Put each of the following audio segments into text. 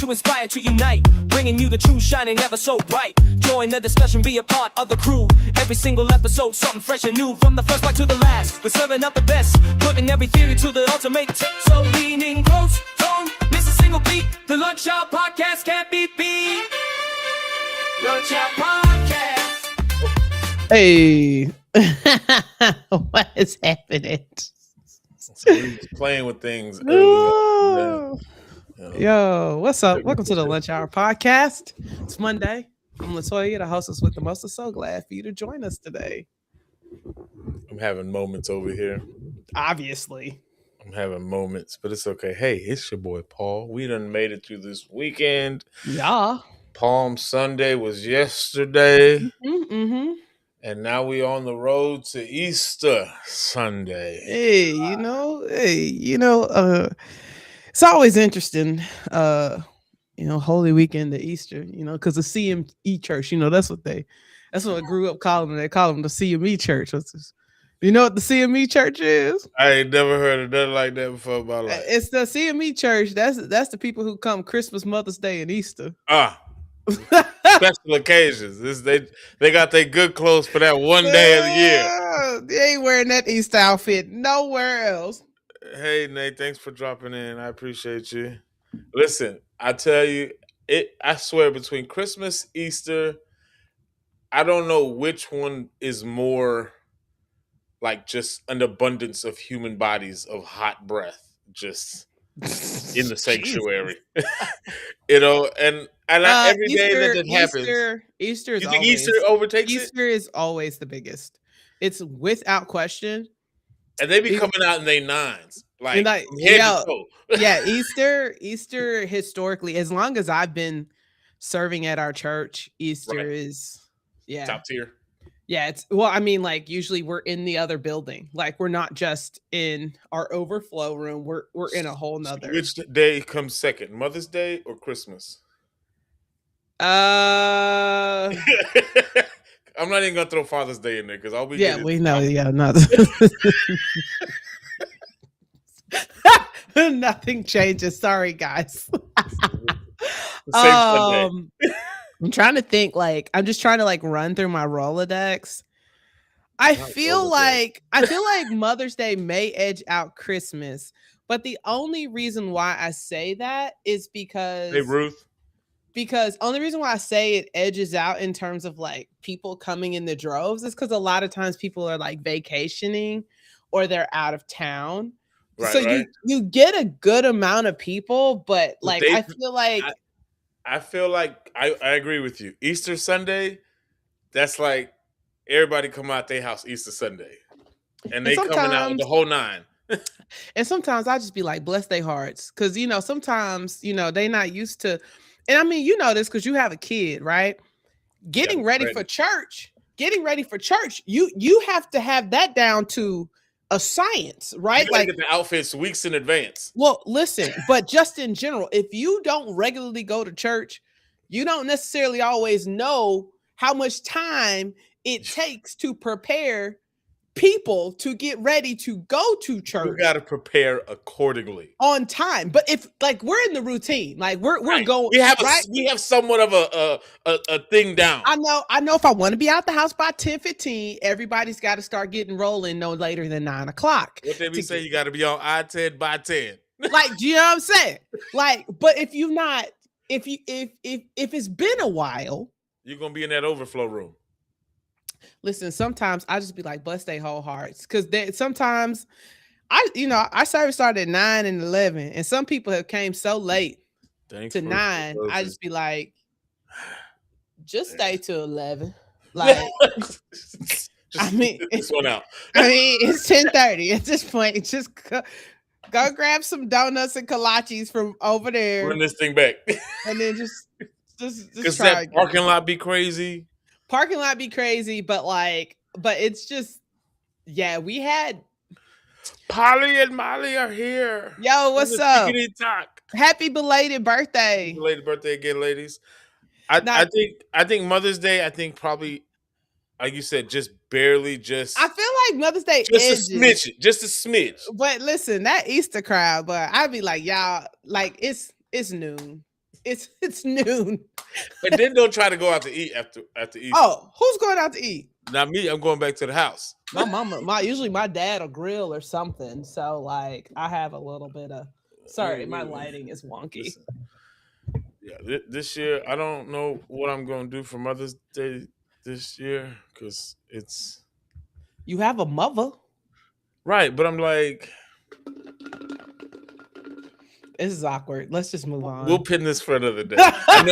to inspire, to unite, bringing you the truth, shining ever so bright. Join the discussion, be a part of the crew. Every single episode, something fresh and new. From the first part to the last, we're serving up the best, putting every theory to the ultimate test. So leaning close, don't miss a single beat. The Lunch Hour Podcast can't be beat. Lunch Hour Podcast. Hey, what is happening? So we're just playing with things. Yo, what's up? Welcome to the Lunch Hour Podcast. It's Monday. I'm LaToya, the hostess with the most. I'm so glad for you to join us today. I'm having moments over here. Obviously. I'm having moments, but it's okay. Hey, it's your boy Paul. We done made it through this weekend. Yeah. Palm Sunday was yesterday. Mm-hmm. And now we on the road to Easter Sunday. Hey, it's always interesting, Holy Weekend to Easter, because the CME church, that's what I grew up calling them. They call them the CME church. Do you know what the CME church is? I ain't never heard of nothing like that before in my life. It's the CME church. That's the people who come Christmas, Mother's Day, and Easter. Special occasions. They got their good clothes for that one day of the year. They ain't wearing that Easter outfit nowhere else. Hey Nate, thanks for dropping in. I appreciate you. Listen, I tell you, I swear between Christmas, Easter, I don't know which one is more like just an abundance of human bodies of hot breath just in the sanctuary. And every day that it happens. Easter is you think always, Easter overtakes Easter is always the biggest. It's without question. And they be coming out in their nines. Easter historically, as long as I've been serving at our church, Easter is top tier. Yeah, usually we're in the other building. Like we're not just in our overflow room. We're in a whole nother. Which day comes second, Mother's Day or Christmas? I'm not even gonna throw Father's Day in there because I'll be. Yeah, we know. Yeah, not. Nothing changes. Sorry, guys. I'm trying to think. I'm just trying to run through my Rolodex. I feel like Mother's Day may edge out Christmas, but the only reason why I say that is because Hey Ruth. Because only reason why I say it edges out in terms of people coming in the droves is because a lot of times people are vacationing or they're out of town. Right, so you get a good amount of people, but I feel like I agree with you. Easter Sunday, that's everybody come out their house Easter Sunday. And they coming out with the whole nine. And sometimes I just be like, bless their hearts. Because, sometimes, they not used to. And I mean, you know this because you have a kid, right? Getting ready for church, you have to have that down to a science, right? You get the outfits weeks in advance. Well, listen, but just in general, if you don't regularly go to church, you don't necessarily always know how much time it takes to prepare people to get ready to go to church. You got to prepare accordingly on time. But if we're in the routine, we're going, we have somewhat of a thing down. I know if I want to be out the house by 10:15, everybody's got to start getting rolling no later than 9 o'clock. What did we say? You got to be on I-10 by 10. Do you know what I'm saying? But if you're not, if it's been a while, you're gonna be in that overflow room. Listen, sometimes I just be like, bless their whole hearts. Because sometimes our service started at 9 and 11. And some people have came so late to 9. I just be like, just stay till 11. This one out. It's 10:30 at this point. Just go grab some donuts and kolaches from over there. Run this thing back. And then just try that parking lot be crazy. Parking lot be crazy, but it's just, we had Polly and Molly are here. Yo, what's up? Talk. Happy belated birthday. Belated birthday again, ladies. I think Mother's Day, probably, like you said, just barely just. I feel like Mother's Day just a smidge. But listen, that Easter crowd, but I'd be like, y'all, it's noon. It's noon. And then don't try to go out to eat after Easter. Oh, who's going out to eat? Not me. I'm going back to the house. My mama, usually my dad will grill or something. So like I have a little bit of sorry, my lighting is wonky. Listen, yeah, this year I don't know what I'm gonna do for Mother's Day this year because it's You have a mother. right, but I'm like, This is awkward. Let's just move on. we'll pin this for another day. I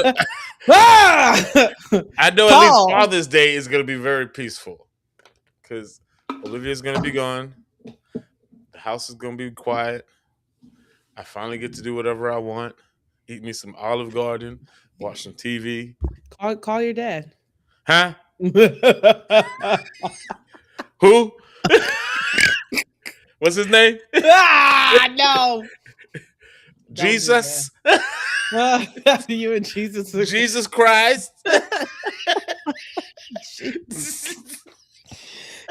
know at Paul. least Father's Day is gonna be very peaceful because Olivia's gonna be gone. The house is gonna be quiet. I finally get to do whatever I want. Eat me some Olive Garden, watch some TV. Call your dad. Huh? Who? What's his name? No. Jesus. You and Jesus. Jesus Christ.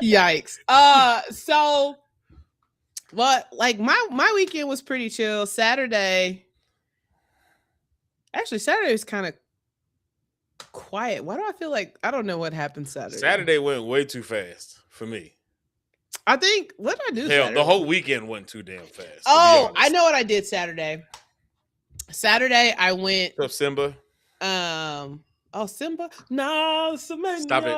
Yikes. So what like my weekend was pretty chill. Saturday was kind of quiet. Why do I feel like I don't know what happened Saturday? Saturday went way too fast for me. I think what did I do? Hell, Saturday? the whole weekend went too damn fast. Oh, I know what I did Saturday. Saturday I went. What's up, Simba? Oh, Simba. No, Simba. Stop it.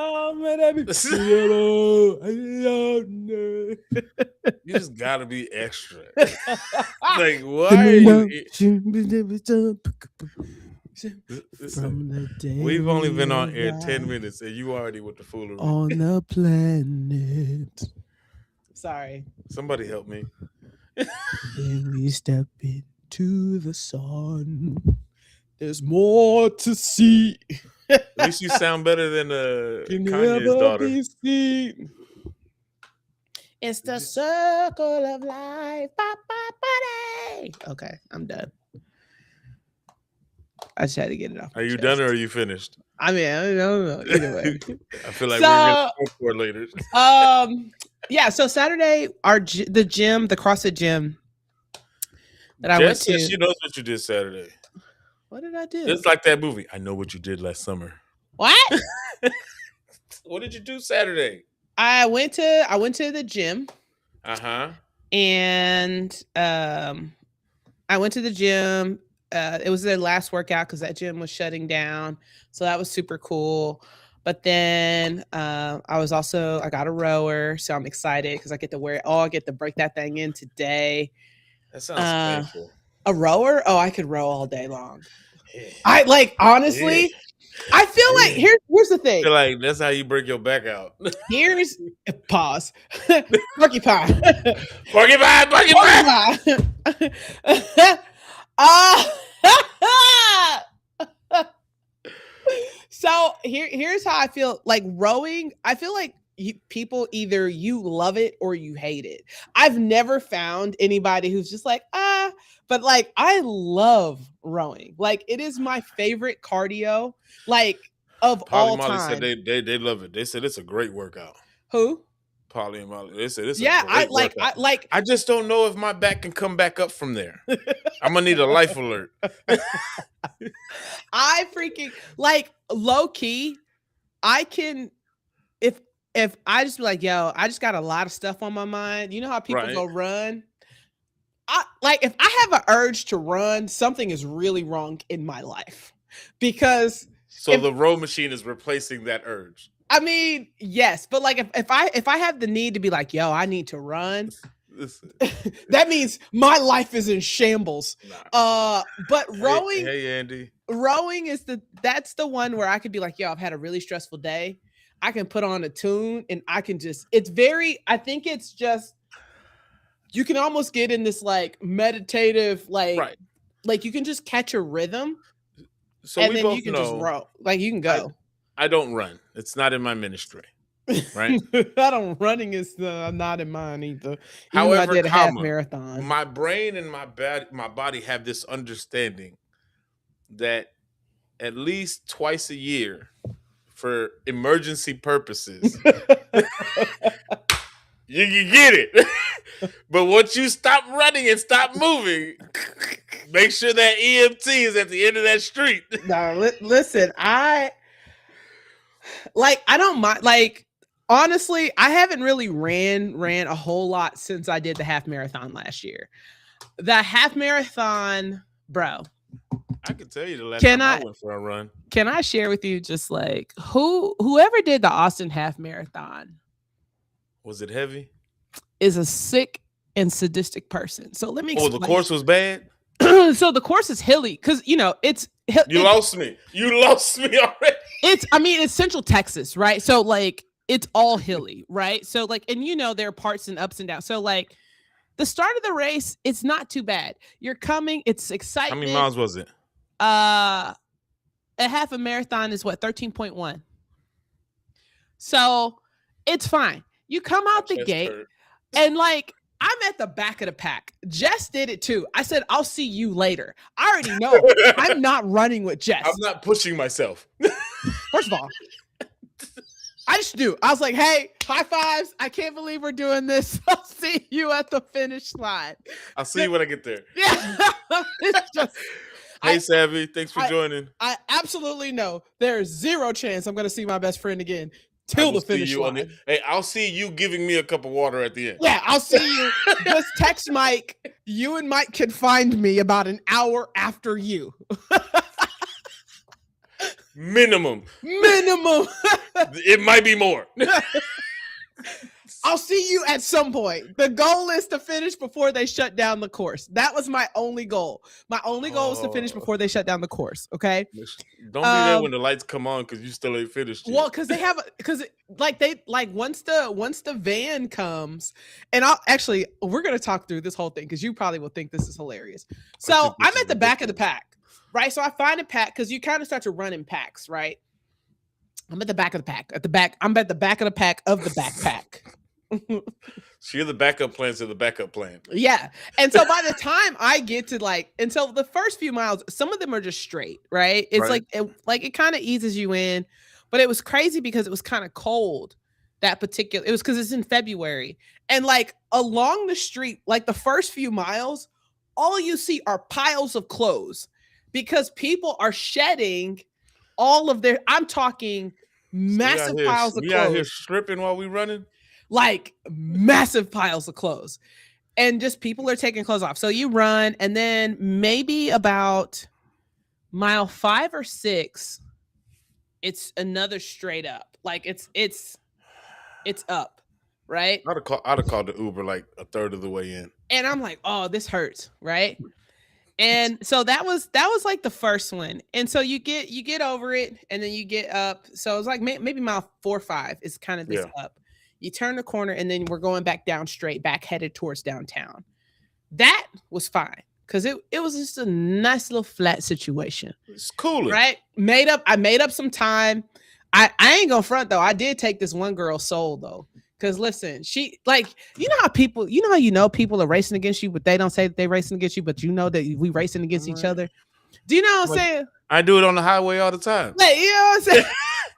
You just gotta be extra. Like, why are you? We've only been on air 10 minutes and you already with the foolery. On the planet. Sorry. Somebody help me. Then we step into the sun. There's more to see. At least you sound better than Kanye's daughter. It's the circle of life. Okay, I'm done. I just had to get it off. Are you done or are you finished? I mean, I don't know. Either way. I feel like we're gonna go for it later. Yeah. So Saturday, the gym, the CrossFit gym that I went to. She knows what you did Saturday. What did I do? It's like that movie. I know what you did last summer. What? What did you do Saturday? I went to the gym. And I went to the gym. It was their last workout because that gym was shutting down. So that was super cool. But then I got a rower. So I'm excited because I get to wear it all. I get to break that thing in today. That sounds painful. A rower? Oh, I could row all day long. I like honestly. I feel like here's the thing. I feel like that's how you break your back out. Here's pause. Porcupine. Porcupine. So here's how I feel like rowing. I feel like people either you love it or you hate it. I've never found anybody who's just like, but like I love rowing. Like it is my favorite cardio, like of all time. Molly said they love it. They said it's a great workout. Who? Polly and Molly. They said it's yeah. A great workout. I just don't know if my back can come back up from there. I'm gonna need a life alert. I freaking like low key. I can if I just be like, yo, I just got a lot of stuff on my mind. You know how people go run? If I have an urge to run, something is really wrong in my life. Because the row machine is replacing that urge. I mean, yes, but like if I have the need to be like, yo, I need to run, that means my life is in shambles. But rowing, hey Andy. Rowing is that's the one where I could be like, yo, I've had a really stressful day. I can put on a tune and I can just, I think it's just, you can almost get in this like meditative, like you can just catch a rhythm. So and then you can just row. Like you can go. I don't run. It's not in my ministry. Right? Running is not in mine either. However, I did a half marathon. My brain and my body have this understanding that at least twice a year, for emergency purposes, you can get it. But once you stop running and stop moving, make sure that EMT is at the end of that street. No, listen, I don't mind. Like, honestly, I haven't really ran a whole lot since I did the half marathon last year. The half marathon, bro. I can tell you the last time I went for a run. Can I share with you just like whoever did the Austin half marathon? Was it heavy? Is a sick and sadistic person. So let me explain. Oh, the course was bad? So the course is hilly because it's lost me. You lost me already. It's Central Texas, right? So like it's all hilly, right? So like, and there are parts and ups and downs. So like the start of the race, it's not too bad. You're coming, it's exciting. How many miles was it? A half a marathon is what, 13.1. So it's fine. You come out the gate and like I'm at the back of the pack. Jess did it too. I said, I'll see you later. I already know I'm not running with Jess. I'm not pushing myself. First of all, I just do. I was like, hey, high fives. I can't believe we're doing this. I'll see you at the finish line. I'll see you when I get there. Yeah. It's just, hey, Savvy. Thanks for joining. I absolutely know there's zero chance I'm going to see my best friend again till the finish line. Hey, I'll see you giving me a cup of water at the end. Yeah, I'll see you. Just text Mike. You and Mike can find me about an hour after you. Minimum. It might be more. I'll see you at some point. The goal is to finish before they shut down the course. That was my only goal. My only goal was to finish before they shut down the course. Okay. Don't be there when the lights come on because you still ain't finished yet. Well, because once the van comes, and we're gonna talk through this whole thing because you probably will think this is hilarious. So I'm at the back of the pack. Right. So I find a pack because you kind of start to run in packs, right? I'm at the back of the pack. I'm at the back of the pack of the backpack. So you're the backup plan to the backup plan. Yeah. And so by the time I get to and so the first few miles, some of them are just straight, right? It's right. It kind of eases you in, but it was crazy because it was kind of cold it was because it's in February. And like along the street, like the first few miles, all you see are piles of clothes. Because people are shedding all of I'm talking massive piles of clothes. We out here stripping while we running? Like massive piles of clothes. And just people are taking clothes off. So you run and then maybe about mile 5 or 6, it's another straight up. Like it's up, right? I'd have called the Uber like a third of the way in. And I'm like, oh, this hurts, right? And so that was like the first one. And so you get over it and then you get up. So it's like maybe mile 4 or 5 is kind of this up. You turn the corner and then we're going back down straight, back headed towards downtown. That was fine because it was just a nice little flat situation. It's cool. Right? I made up some time. I ain't gonna front though. I did take this one girl's soul though. Because listen, she how people are racing against you, but they don't say that they're racing against you, but you know that we racing against each other. Do you know what I'm saying? I do it on the highway all the time. Like, you know what I'm saying?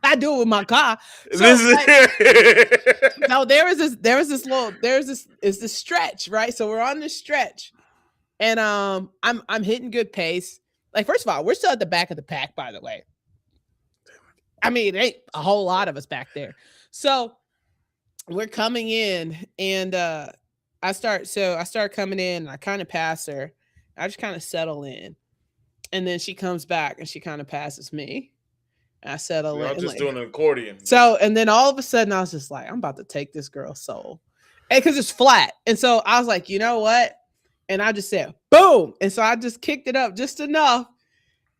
I do it with my car. So, there's this stretch, right? So we're on this stretch, and I'm hitting good pace. Like, first of all, we're still at the back of the pack, by the way. I mean, it ain't a whole lot of us back there. So we're coming in and I start coming in and I kind of pass her. I just kind of settle in. And then she comes back and she kind of passes me. And I settle in. I'm just doing an accordion. So, and then all of a sudden I was just like, I'm about to take this girl's soul. And because it's flat. And so I was like, you know what? And I just said, boom. And so I just kicked it up just enough.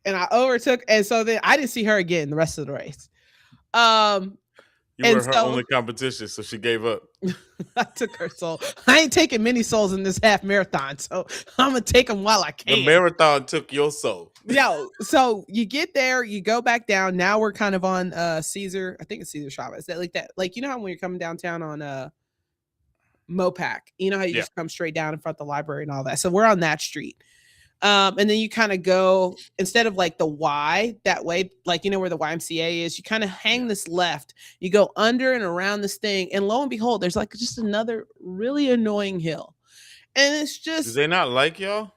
And I overtook. And so then I didn't see her again the rest of the race. You were her only competition, so she gave up. I took her soul. I ain't taking many souls in this half marathon, so I'm gonna take them while I can. The marathon took your soul. Yo, so you get there, you go back down. Now we're kind of on Caesar. I think it's Caesar Chavez. That like that, like you know how when you're coming downtown on Mopac, you know how you just come straight down in front of the library and all that. So we're on that street. And then you kind of go, instead of like the Y that way, like, you know, where the YMCA is, you kind of hang this left, you go under and around this thing. And lo and behold, there's like just another really annoying hill. And it's Do just, they not like y'all?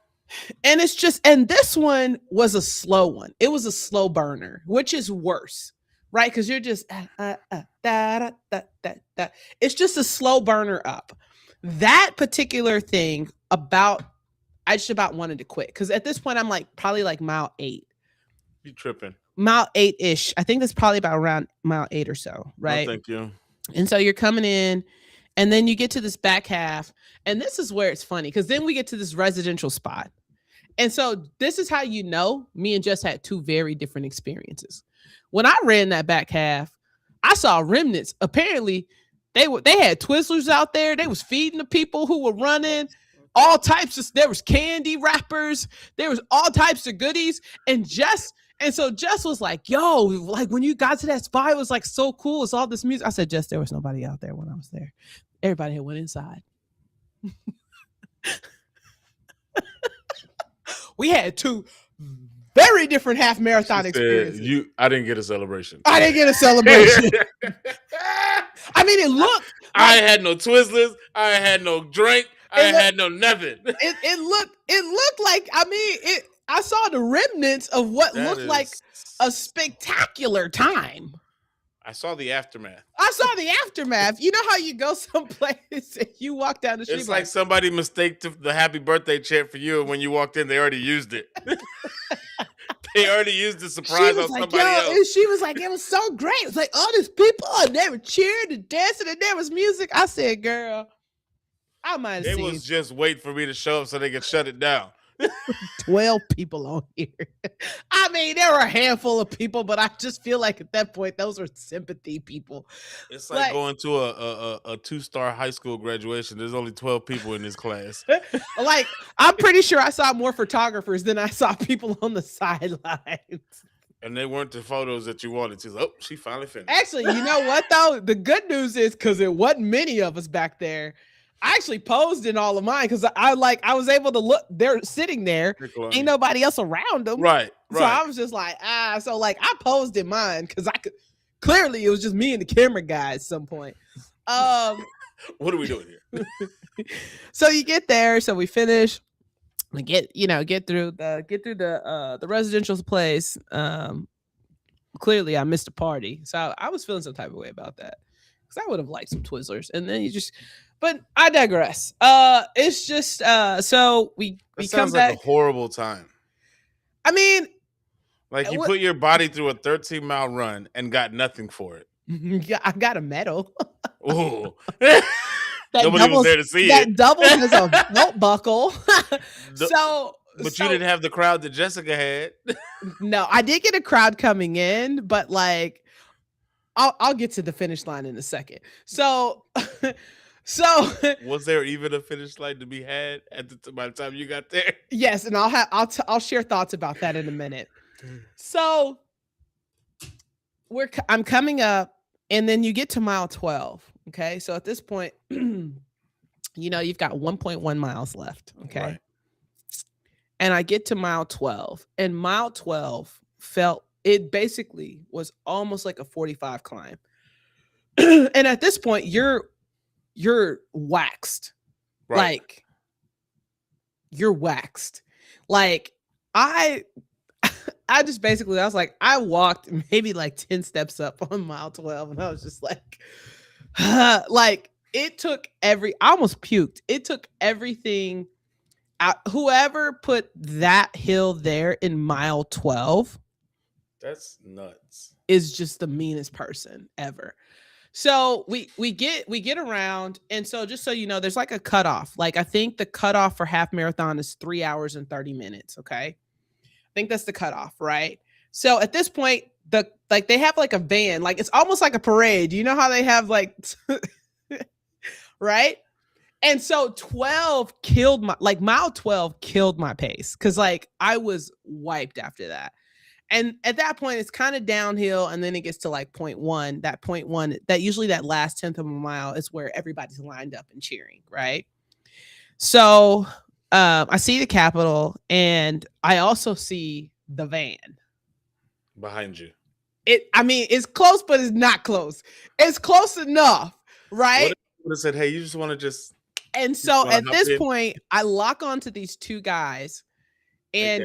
and this one was a slow one. It was a slow burner, which is worse, right? Because you're just, da, da, da. It's just a slow burner up. That particular thing I just about wanted to quit because at this point I'm like probably like mile 8. You tripping? Mile 8-ish. I think that's probably about around mile 8 or so, right? No, thank you. And so you're coming in, and then you get to this back half, and this is where it's funny because then we get to this residential spot, and so this is how you know me and Jess had 2 very different experiences. When I ran that back half, I saw remnants. Apparently, they had Twizzlers out there. They was feeding the people who were running. All types of, there was candy wrappers, there was all types of goodies, and so Jess was like, yo, like when you got to that spot, it was like so cool. It's all this music. I said, Jess, there was nobody out there when I was there. Everybody had went inside. We had 2 very different half marathon experiences. I didn't get a celebration. I didn't get a celebration. I mean, it looked like, I had no Twizzlers. I had no drink. I had no nothing. It looked like, I mean, I saw the remnants of what looked like a spectacular time. I saw the aftermath. You know how you go someplace and you walk down the street. It's like somebody mistaked the happy birthday chant for you, and when you walked in, they already used it. They already used the surprise on somebody else. And she was like, it was so great. It was like all these people, and they were cheering and dancing, and there was music. I said, girl, I might have seen. They was just waiting for me to show up so they could shut it down. 12 people on here. I mean, there were a handful of people, but I just feel like at that point, those were sympathy people. It's like going to a 2-star high school graduation. There's only 12 people in this class. Like, I'm pretty sure I saw more photographers than I saw people on the sidelines. And they weren't the photos that you wanted. She's like, oh, she finally finished. Actually, you know what, though? The good news is, because it wasn't many of us back there, I actually posed in all of mine because I was able to look. They're sitting there, ain't nobody else around them, right? So I was just like, so like I posed in mine because I could clearly it was just me and the camera guy at some point. What are we doing here? So you get there, so we finish. We get through the residential place. Clearly I missed a party, so I was feeling some type of way about that because I would have liked some Twizzlers, and then but I digress. It's just so we come back. Like a horrible time. I mean, like you put your body through a 13-mile run and got nothing for it. Yeah, I got a medal. Oh, nobody was there to see it. That doubles as a belt buckle. But you didn't have the crowd that Jessica had. No, I did get a crowd coming in, but like, I'll get to the finish line in a second. So was there even a finish line to be had by the time you got there? Yes, and I'll share thoughts about that in a minute. So I'm coming up, and then you get to mile 12. Okay, so at this point, you've got 1.1 miles left. Okay, right. And I get to mile 12, and mile 12 it basically was almost like a 45 climb. And at this point, you're waxed. Right. Like you're waxed. Like I just basically, I was like, I walked maybe like 10 steps up on mile 12, and I was just like, like I almost puked. It took everything out. Whoever put that hill there in mile 12, that's nuts, is just the meanest person ever. So we get around, and so just so you know, there's like a cutoff. Like I think the cutoff for half marathon is 3 hours and 30 minutes. Okay, I think that's the cutoff, right? So at this point, they have like a van, like it's almost like a parade. You know how they have like, right? And so mile 12 killed my pace because like I was wiped after that. And at that point, it's kind of downhill, and then it gets to like point one. That point one, that usually that last 10th of a mile is where everybody's lined up and cheering, right? So I see the Capitol, and I also see the van behind you. I mean, it's close, but it's not close. It's close enough, right? What if you would have said, "Hey, you just want to just..." And so wanna at hop this in? point, I lock onto these two guys, Hey, and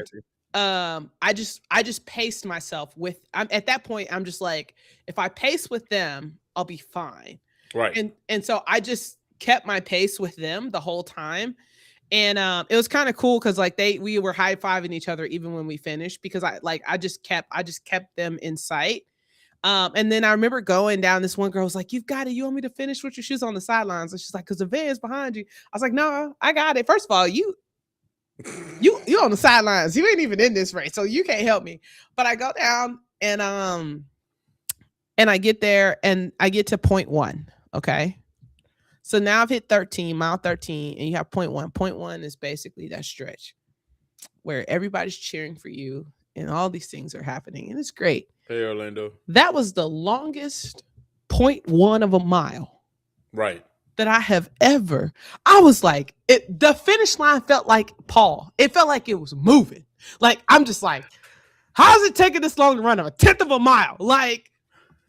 Kathy. I just paced myself with. I'm at that point. I'm just like, if I pace with them, I'll be fine. Right. And so I just kept my pace with them the whole time. And it was kind of cool because like we were high-fiving each other even when we finished, because I just kept them in sight. And then I remember going down, this one girl was like, "You've got it. You want me to finish with your shoes on the sidelines?" And she's like, "Because the van's behind you." I was like, "No, I got it. First of all, you on the sidelines. You ain't even in this race, so you can't help me." But I go down, and I get there, and I get to point one. Okay. So now I've hit 13, mile 13, and you have point one. Point one is basically that stretch where everybody's cheering for you and all these things are happening. And it's great. Hey, Orlando. That was the longest point one of a mile. Right. That I have ever. I was like, the finish line felt like Paul. It felt like it was moving. Like, I'm just like, how's it taking this long to run a 1/10 of a mile? Like,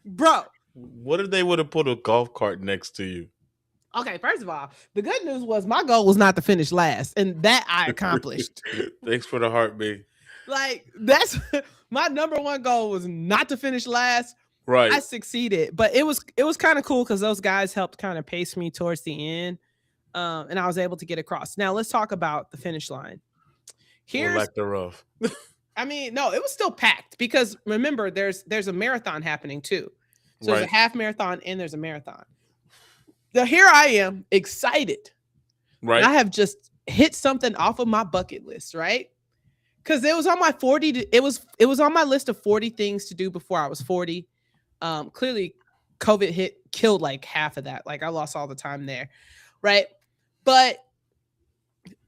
bro. What if they would have put a golf cart next to you? Okay, first of all, the good news was my goal was not to finish last, and that I accomplished. Thanks for the heartbeat. Like, that's my number one goal, was not to finish last. Right. I succeeded, but it was kind of cool because those guys helped kind of pace me towards the end, and I was able to get across. Now let's talk about the finish line. Here's lack thereof. I mean, no, it was still packed because remember, there's a marathon happening too. So Right. there's a half marathon and there's a marathon. So here I am, excited. Right. I have just hit something off of my bucket list, right? Because it was on my 40. It was on my list of 40 things to do before I was 40. Clearly, COVID killed like half of that. Like, I lost all the time there, right? But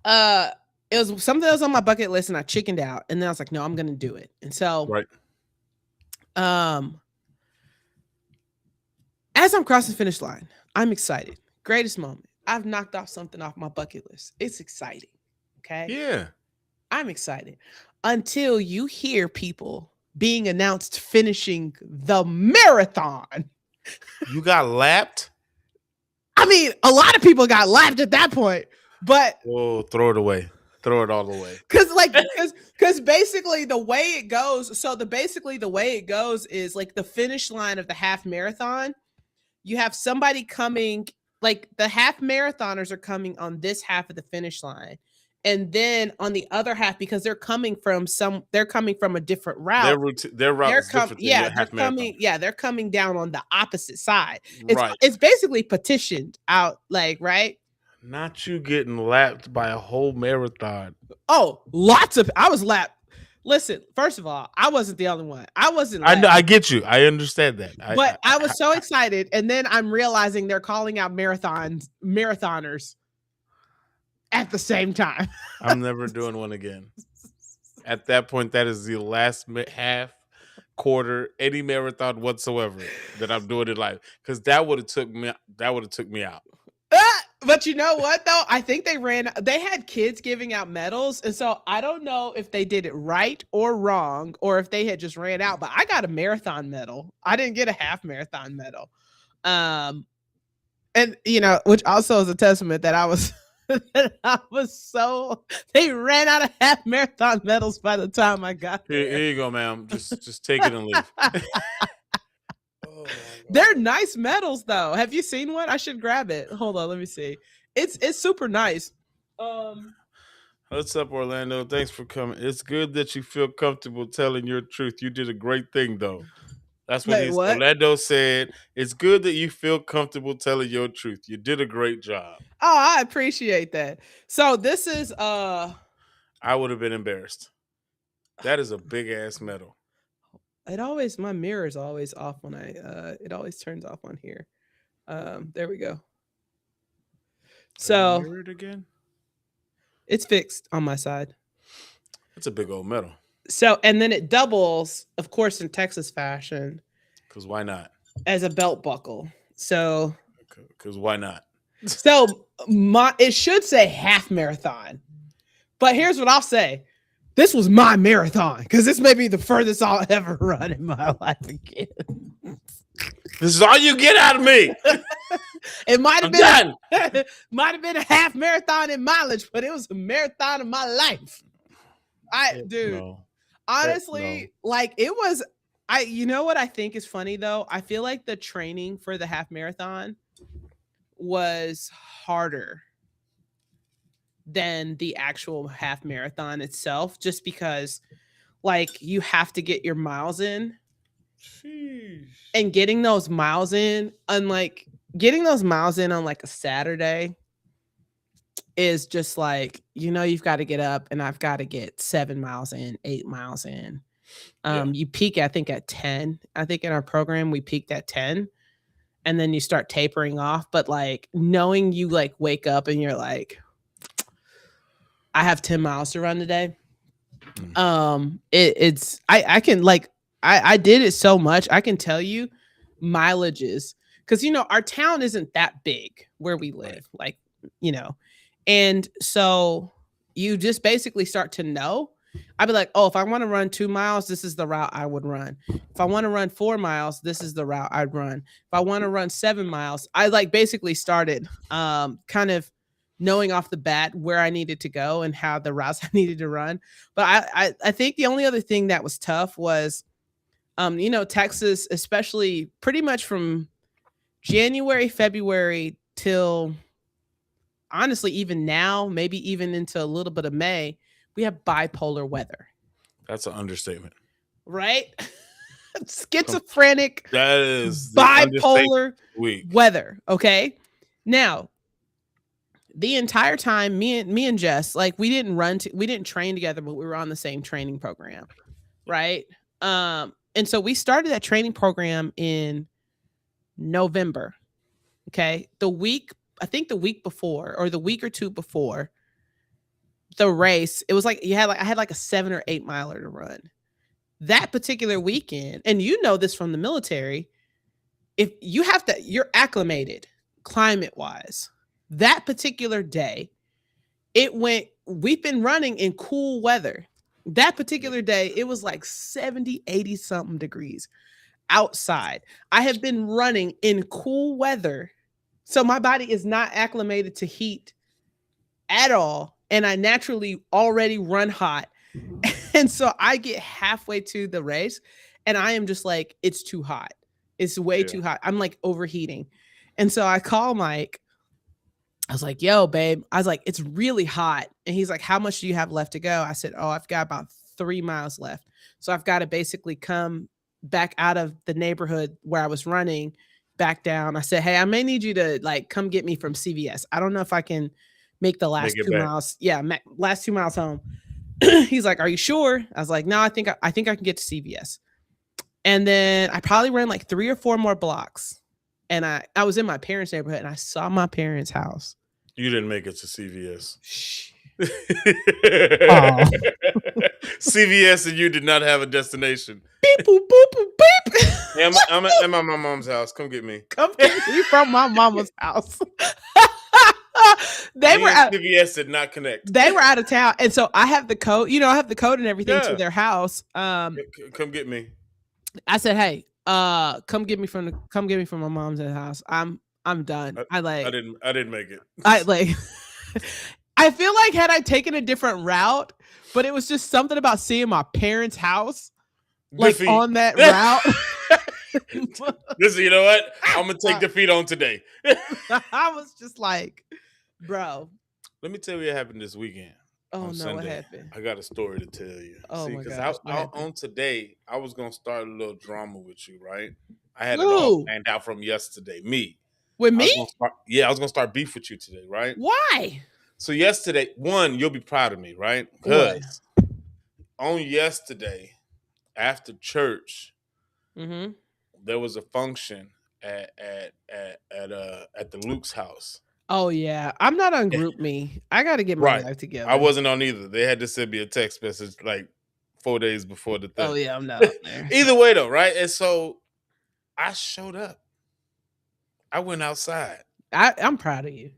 it was something that was on my bucket list, and I chickened out. And then I was like, no, I'm gonna do it. And so, right. As I'm crossing the finish line, I'm excited. Greatest moment. I've knocked off something off my bucket list. It's exciting. Okay. Yeah. I'm excited until you hear people being announced finishing the marathon. You got lapped? I mean, a lot of people got lapped at that point, but throw it away. Throw it all away. Because basically the way it goes, the way it goes is like the finish line of the half marathon. You have somebody coming, like the half marathoners are coming on this half of the finish line. And then on the other half, because they're coming from a different route. Their route is different. They're coming down on the opposite side. It's basically petitioned out, like, right? Not you getting lapped by a whole marathon. Oh, I was lapped. Listen, first of all, I wasn't the only one. I wasn't. I get you. I understand that. But I was so excited, and then I'm realizing they're calling out marathoners at the same time. I'm never doing one again. At that point, that is the last half, quarter, any marathon whatsoever that I'm doing in life, because that would have took me out. But you know what, though? I think they had kids giving out medals. And so I don't know if they did it right or wrong, or if they had just ran out, but I got a marathon medal. I didn't get a half marathon medal. And which also is a testament that they ran out of half marathon medals by the time I got there. Here you go, ma'am. Just take it and leave. They're nice medals, though. Have you seen one? I should grab it. Hold on, let me see. It's super nice. What's up, Orlando? Thanks for coming. It's good that you feel comfortable telling your truth. You did a great thing, though. That's what Orlando said. It's good that you feel comfortable telling your truth. You did a great job. Oh, I appreciate that. So this is I would have been embarrassed. That is a big ass medal. My mirror is always off when it always turns off on here. There we go. So mirrored again? It's fixed on my side. That's a big old medal. So, and then it doubles, of course, in Texas fashion. Because why not? As a belt buckle. So. Because why not? So it should say half marathon. But here's what I'll say. This was my marathon because this may be the furthest I'll ever run in my life again. This is all you get out of me. It might have I'm been done. might have been a half marathon in mileage, but it was a marathon of my life. Dude, No. honestly, like it was. You know what I think is funny though? I feel like the training for the half marathon was harder than the actual half marathon itself, just because like you have to get your miles in. Sheesh. And getting those miles in, unlike getting those miles in on like a Saturday, is just like, you've got to get up and I've got to get 7 miles in, 8 miles in. You peak, I think, at 10. I think in our program we peaked at 10, and then you start tapering off. But like knowing you like wake up and you're like, I have 10 miles to run today. I can like I did it so much. I can tell you mileages, because our town isn't that big where we live, like, and so you just basically start to know. I'd be like, oh, if I want to run 2 miles, this is the route I would run. If I want to run 4 miles, this is the route I'd run. If I want to run 7 miles, I like basically started kind of knowing off the bat where I needed to go and how the routes I needed to run. But I think the only other thing that was tough was, Texas, especially pretty much from January, February till honestly, even now, maybe even into a little bit of May, we have bipolar weather. That's an understatement. Right? Schizophrenic, that is bipolar weather. Okay. Now, the entire time, me and Jess, like we didn't train together, but we were on the same training program. Right. And so we started that training program in November. Okay. I think the week before, or the week or two before the race, it was like I had like a 7 or 8 miler to run that particular weekend. And this from the military, if you're acclimated climate wise. That particular day, we've been running in cool weather. That particular day, it was like 70, 80 something degrees outside. I have been running in cool weather. So my body is not acclimated to heat at all. And I naturally already run hot. And so I get halfway to the race and I am just like, it's too hot. It's way too hot. I'm like overheating. And so I call Mike. I was like, yo, babe. I was like, it's really hot. And he's like, how much do you have left to go? I said, oh, I've got about 3 miles left. So I've got to basically come back out of the neighborhood where I was running back down. I said, hey, I may need you to like come get me from CVS. I don't know if I can make the last 2 miles. Yeah, last 2 miles home. He's like, are you sure? I was like, no, I think I can get to CVS. And then I probably ran like 3 or 4 more blocks. And I was in my parents' neighborhood and I saw my parents' house. You didn't make it to CVS. Shh. CVS and you did not have a destination. Beep, boop, boop, boop, beep. Yeah, I'm at my mom's house. Come get me. Come get me from my mama's house. CVS did not connect. They were out of town. And so I have the code, I have the code and everything to their house. Come get me. I said, hey, come get me from my mom's house. I'm done. I didn't make it. I feel like had I taken a different route, but it was just something about seeing my parents' house like on that route. Listen, you know what? I'm gonna take defeat on today. I was just like, bro. Let me tell you what happened this weekend. Oh no, Sunday. what happened? I got a story to tell you. Oh my gosh, on today, I was gonna start a little drama with you, right? I had it all planned out from yesterday. With me? I was gonna start beef with you today, right? Why? So yesterday, you'll be proud of me, right? Because on yesterday, after church, there was a function at the Luke's house. Oh yeah, I'm not on GroupMe. I got to get my life together. I wasn't on either. They had to send me a text message like 4 days before the thing. Oh yeah, I'm not on there. Either way though, right? And so I showed up. I went outside. I'm proud of you.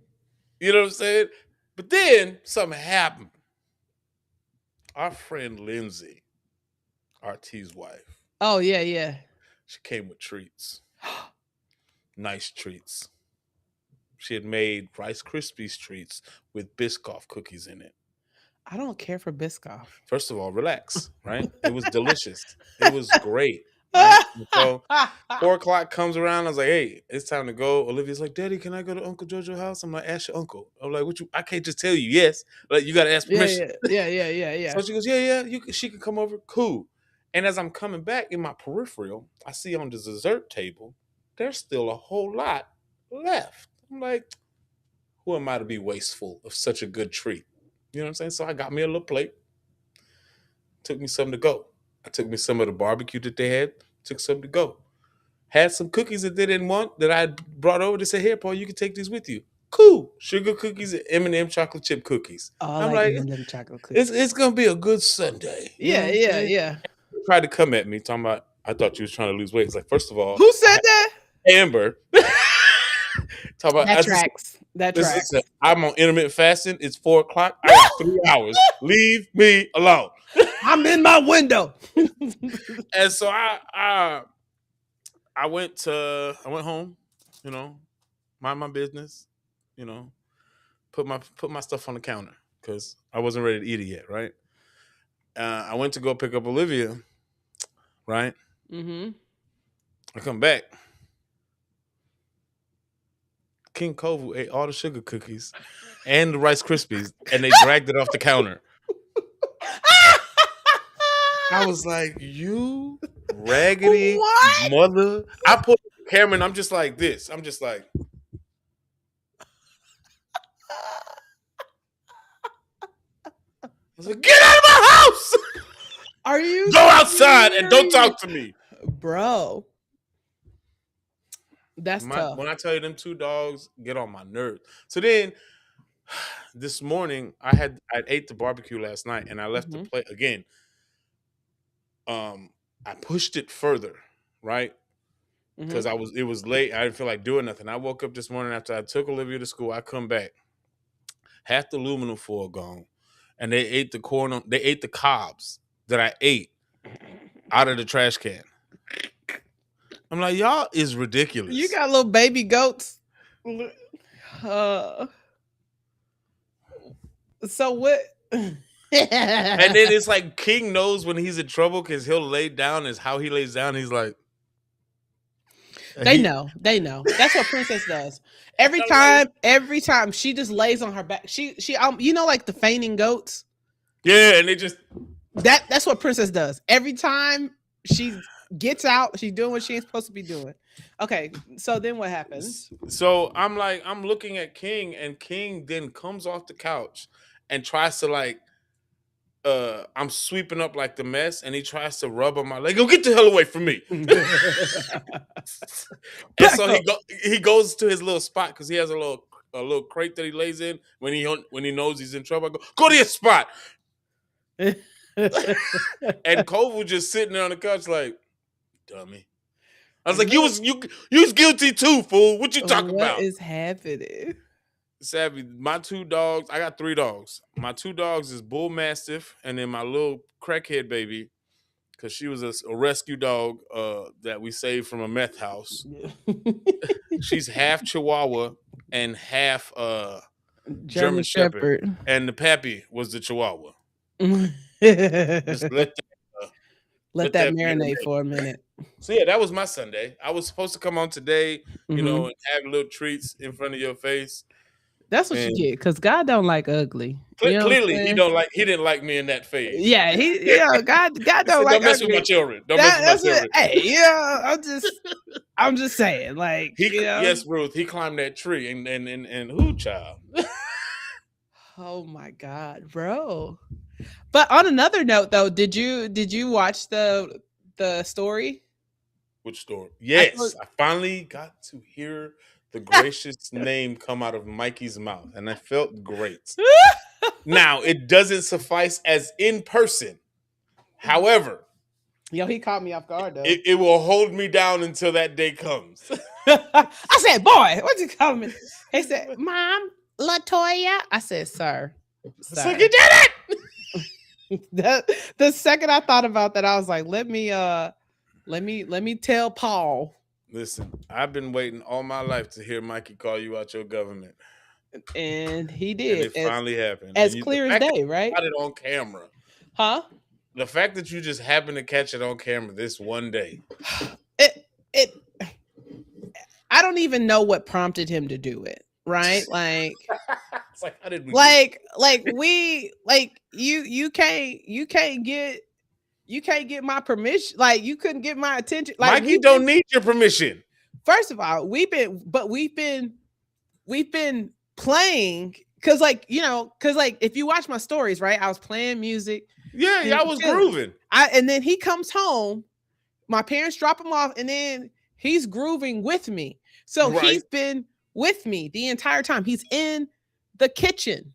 You know what I'm saying? But then something happened. Our friend Lindsay, RT's wife, Oh yeah, yeah. she came with treats, nice treats. She had made Rice Krispies treats with Biscoff cookies in it. I don't care for Biscoff. First of all, relax, right? It was delicious. It was great, right? And so 4 o'clock comes around. I was like, hey, it's time to go. Olivia's like, Daddy, can I go to Uncle Jojo's house? I'm like, ask your uncle. I'm like, what you? I can't just tell you yes. Like, you got to ask Yeah, permission. yeah. So she goes, yeah. She can come over. Cool. And as I'm coming back in my peripheral, I see on the dessert table, there's still a whole lot left. I'm like, who am I to be wasteful of such a good treat? You know what I'm saying? So I got me a little plate. Took me something to go. I took me some of the barbecue that they had. Took some to go. Had some cookies that they didn't want that I brought over. They said, "Here, Paul, you can take these with you." Cool. Sugar cookies and M&M chocolate chip cookies. Oh, I I'm like like, M&M chocolate cookies. it's gonna be a good Sunday. You know Yeah, what I'm yeah, saying? yeah. Tried to come at me talking about. I thought you was trying to lose weight. It's like, first of all, Who said that? Amber. Talk about. That tracks. That tracks. Listen, I'm on intermittent fasting. It's 4 o'clock. I got 3 hours. Leave me alone. I'm in my window. And so I went home, you know, mind my business, you know, put my stuff on the counter because I wasn't ready to eat it yet, right? I went to go pick up Olivia, right? Mm-hmm. I come back. King Kovu ate all the sugar cookies and the Rice Krispies, and they dragged it off the counter. I was like, you raggedy What? mother. I put the camera and I'm just like this. I'm just like. I was like, get out of my house! Are you Go outside and don't talk to me. Bro. That's tough. When I tell you them two dogs get on my nerves. So then this morning I ate the barbecue last night and I left the plate again. I pushed it further, right? Because it was late. I didn't feel like doing nothing. I woke up this morning after I took Olivia to school. I come back, half the aluminum foil gone, and they ate the corn. They ate the cobs that I ate out of the trash can. I'm like, y'all is ridiculous. You got little baby goats. So what? And then it's like King knows when he's in trouble because he'll lay down. Is how he lays down. He's like, They know. That's what Princess does. Every time she just lays on her back. She you know, like the fainting goats. Yeah, and they just that's what Princess does. Every time she gets out, she's doing what she ain't supposed to be doing. Okay, so then what happens? So I'm looking at King, and King then comes off the couch and tries to like. I'm sweeping up like the mess, and he tries to rub on my leg. Go get the hell away from me! And so he goes to his little spot because he has a little crate that he lays in when he knows he's in trouble. I go to your spot, and Kovu just sitting there on the couch like, dummy. I was like, you was guilty too, fool. What you talking about? What is happening? Savvy, my two dogs, I got 3 dogs. My 2 dogs is Bull Mastiff, and then my little crackhead baby, because she was a rescue dog that we saved from a meth house. She's half Chihuahua and half German Shepherd. And the pappy was the Chihuahua. Just let that marinate for a minute. So yeah, that was my Sunday. I was supposed to come on today, you know, and have little treats in front of your face. That's what you get, because God don't like ugly. Clearly, he didn't like me in that phase. Yeah, God don't like. Don't mess with my children. Don't mess with my children. Hey, yeah, I'm just saying, like, yes, Ruth, he climbed that tree and who, child? Oh my God, bro! But on another note, though, did you watch the story? Which story? Yes, I finally got to hear the gracious name come out of Mikey's mouth, and I felt great. Now, it doesn't suffice as in person. However, he caught me off guard, though. It will hold me down until that day comes. I said, boy, what you call me? He said, Mom, LaToya. I said, sir. So you did it! The second I thought about that, I was like, let me tell Paul. Listen, I've been waiting all my life to hear Mikey call you out your government, And he and did it finally happened. as And the clear as fact that day, you right? got it on camera, Huh? the fact that you just happened to catch it on camera this one day. It I don't even know what prompted him to do it, right? It's like, how did we? You can't get my permission. Like you couldn't get my attention. Like Mikey don't need your permission. first of all, we've been playing because if you watch my stories, right? I was playing music. Yeah, y'all was grooving. And then he comes home, my parents drop him off, and then he's grooving with me. So he's been with me the entire time. He's in the kitchen.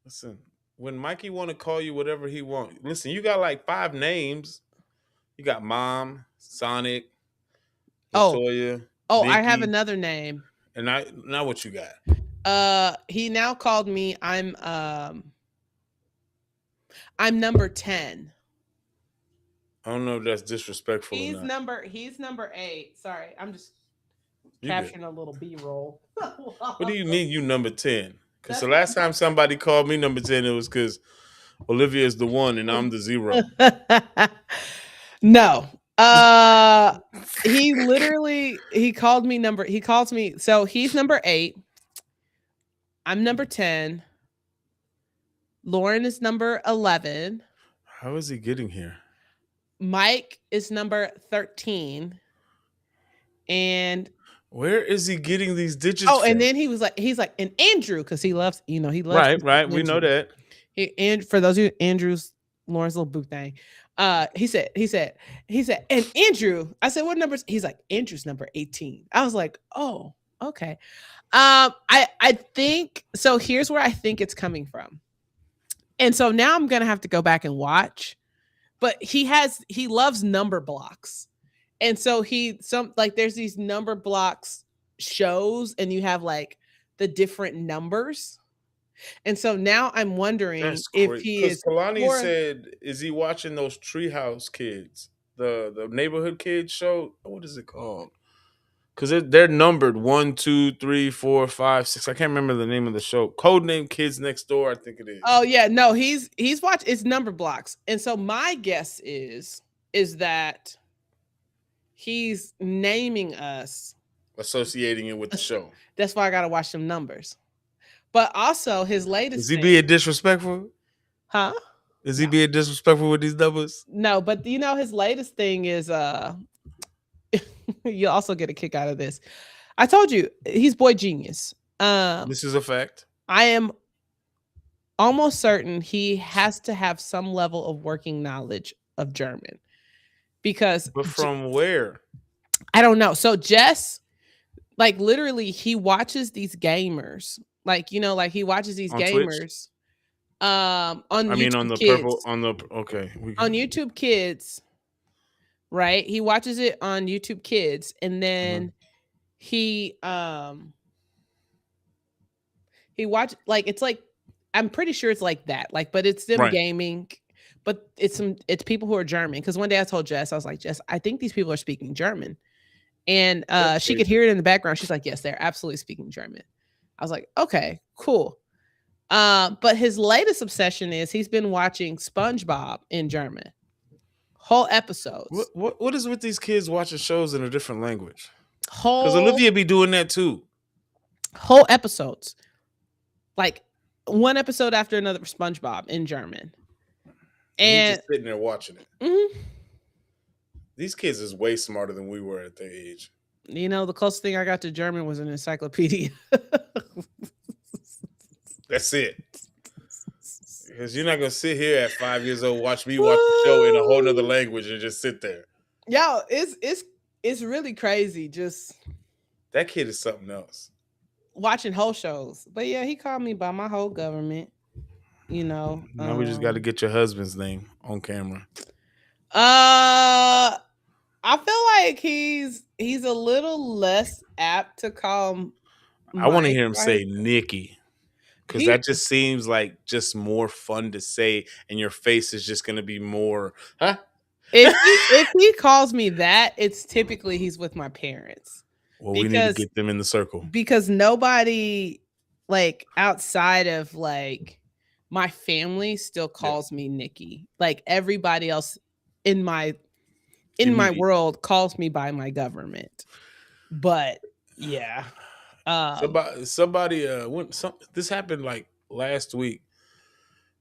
Listen, when Mikey want to call you whatever he want, listen, you got like 5 names. You got Mom, Sonic, LaToya. Oh, Nikki, I have another name. And now what you got? He now called me. I'm number 10. I don't know if that's disrespectful. He's number 8. Sorry, I'm just capturing a little B-roll. What do you mean you number 10? Because the last time somebody called me number 10, it was because Olivia is the 1 and I'm the 0. No. He calls me. So he's number 8. I'm number 10. Lauren is number 11. How is he getting here? Mike is number 13. And where is he getting these digits from? and then he's like, and Andrew, because he loves. Right. Andrew. We know that. And for those of you, Andrew's Lauren's little boo thing. He said, and Andrew, I said, what numbers? He's like, Andrew's number 18. I was like, oh, okay. I think so. Here's where I think it's coming from. And so now I'm gonna have to go back and watch. But he loves number blocks. And so there's these number blocks shows, and you have like the different numbers. And so now I'm wondering if he is. Kalani said, is he watching those Treehouse Kids, the neighborhood kids show? What is it called? Because they're numbered 1, 2, 3, 4, 5, 6. I can't remember the name of the show. Codename Kids Next Door, I think it is. Oh yeah, no, he's watched. It's number blocks, and so my guess is that he's naming us, associating it with the show. That's why I gotta watch some numbers. But also his latest. Is he being disrespectful? Huh? Is he being disrespectful with these numbers? No, but his latest thing is you also get a kick out of this. I told you he's boy genius. This is a fact. I am almost certain he has to have some level of working knowledge of German. But from where? I don't know. So Jess, like literally, he watches these gamers. He watches these gamers. Twitch? On YouTube on the Kids. On YouTube Kids. Right? He watches it on YouTube Kids, and then he watched it's like, I'm pretty sure it's like that. But it's them gaming, but it's people who are German. Because one day I told Jess, I was like, Jess, I think these people are speaking German. And she could hear it in the background. She's like, yes, they're absolutely speaking German. I was like, okay, cool. But his latest obsession is he's been watching SpongeBob in German. Whole episodes. What is with these kids watching shows in a different language? Because Olivia be doing that too. Whole episodes. Like one episode after another for SpongeBob in German. And just sitting there watching it. Mm-hmm. These kids is way smarter than we were at their age. The closest thing I got to German was an encyclopedia. That's it. Because you're not going to sit here at 5 years old, watch me watch the show in a whole nother language and just sit there. Yo, it's really crazy. Just that kid is something else. Watching whole shows. But yeah, he called me by my whole government. Now we just got to get your husband's name on camera. I feel like he's a little less apt to call. I want to hear him say Nikki. Because that just seems like just more fun to say, and your face is just gonna be more, huh? If he calls me that, it's typically he's with my parents. Well, we need to Because get them in the circle. nobody like outside of like my family still calls me Nikki. Like everybody else in my world calls me by my government. But yeah. Somebody this happened like last week,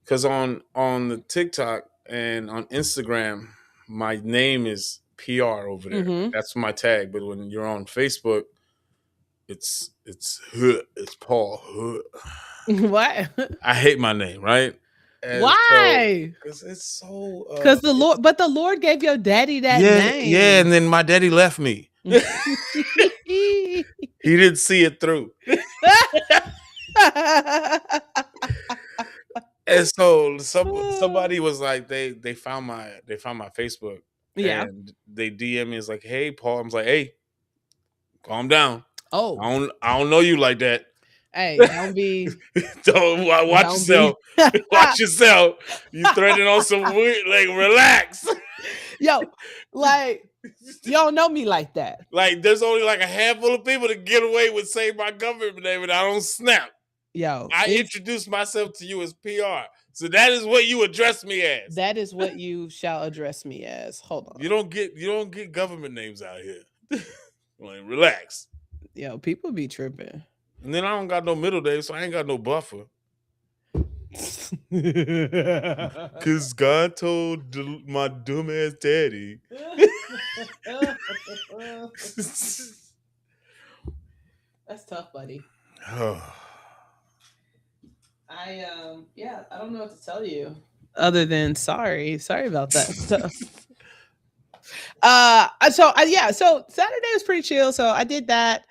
because on the TikTok and on Instagram, my name is PR over there. Mhm. That's my tag. But when you're on Facebook, it's Paul. What? I hate my name, right? And Why? Because it's so. Because the Lord gave your daddy that name. Yeah, and then my daddy left me. He didn't see it through. And so somebody was like, they found my Facebook. Yeah. And they DM me, is like, hey Paul. I was like, hey, calm down. Oh. I don't know you like that. Hey, don't be. Don't watch Don't yourself. Watch yourself. You threatening on some weird, like, relax. Yo, like, you don't know me like that. Like, there's only like a handful of people that get away with saying my government name, and I don't snap. Yo, I introduced myself to you as PR. So that is what you address me as. That is what you shall address me as. Hold on. You don't get government names out here. Like, relax. Yo, people be tripping. And then I don't got no middle name, so I ain't got no buffer. Cause God told my dumb ass daddy. That's tough, buddy. Oh. I don't know what to tell you other than sorry about that stuff. So Saturday was pretty chill. So I did that.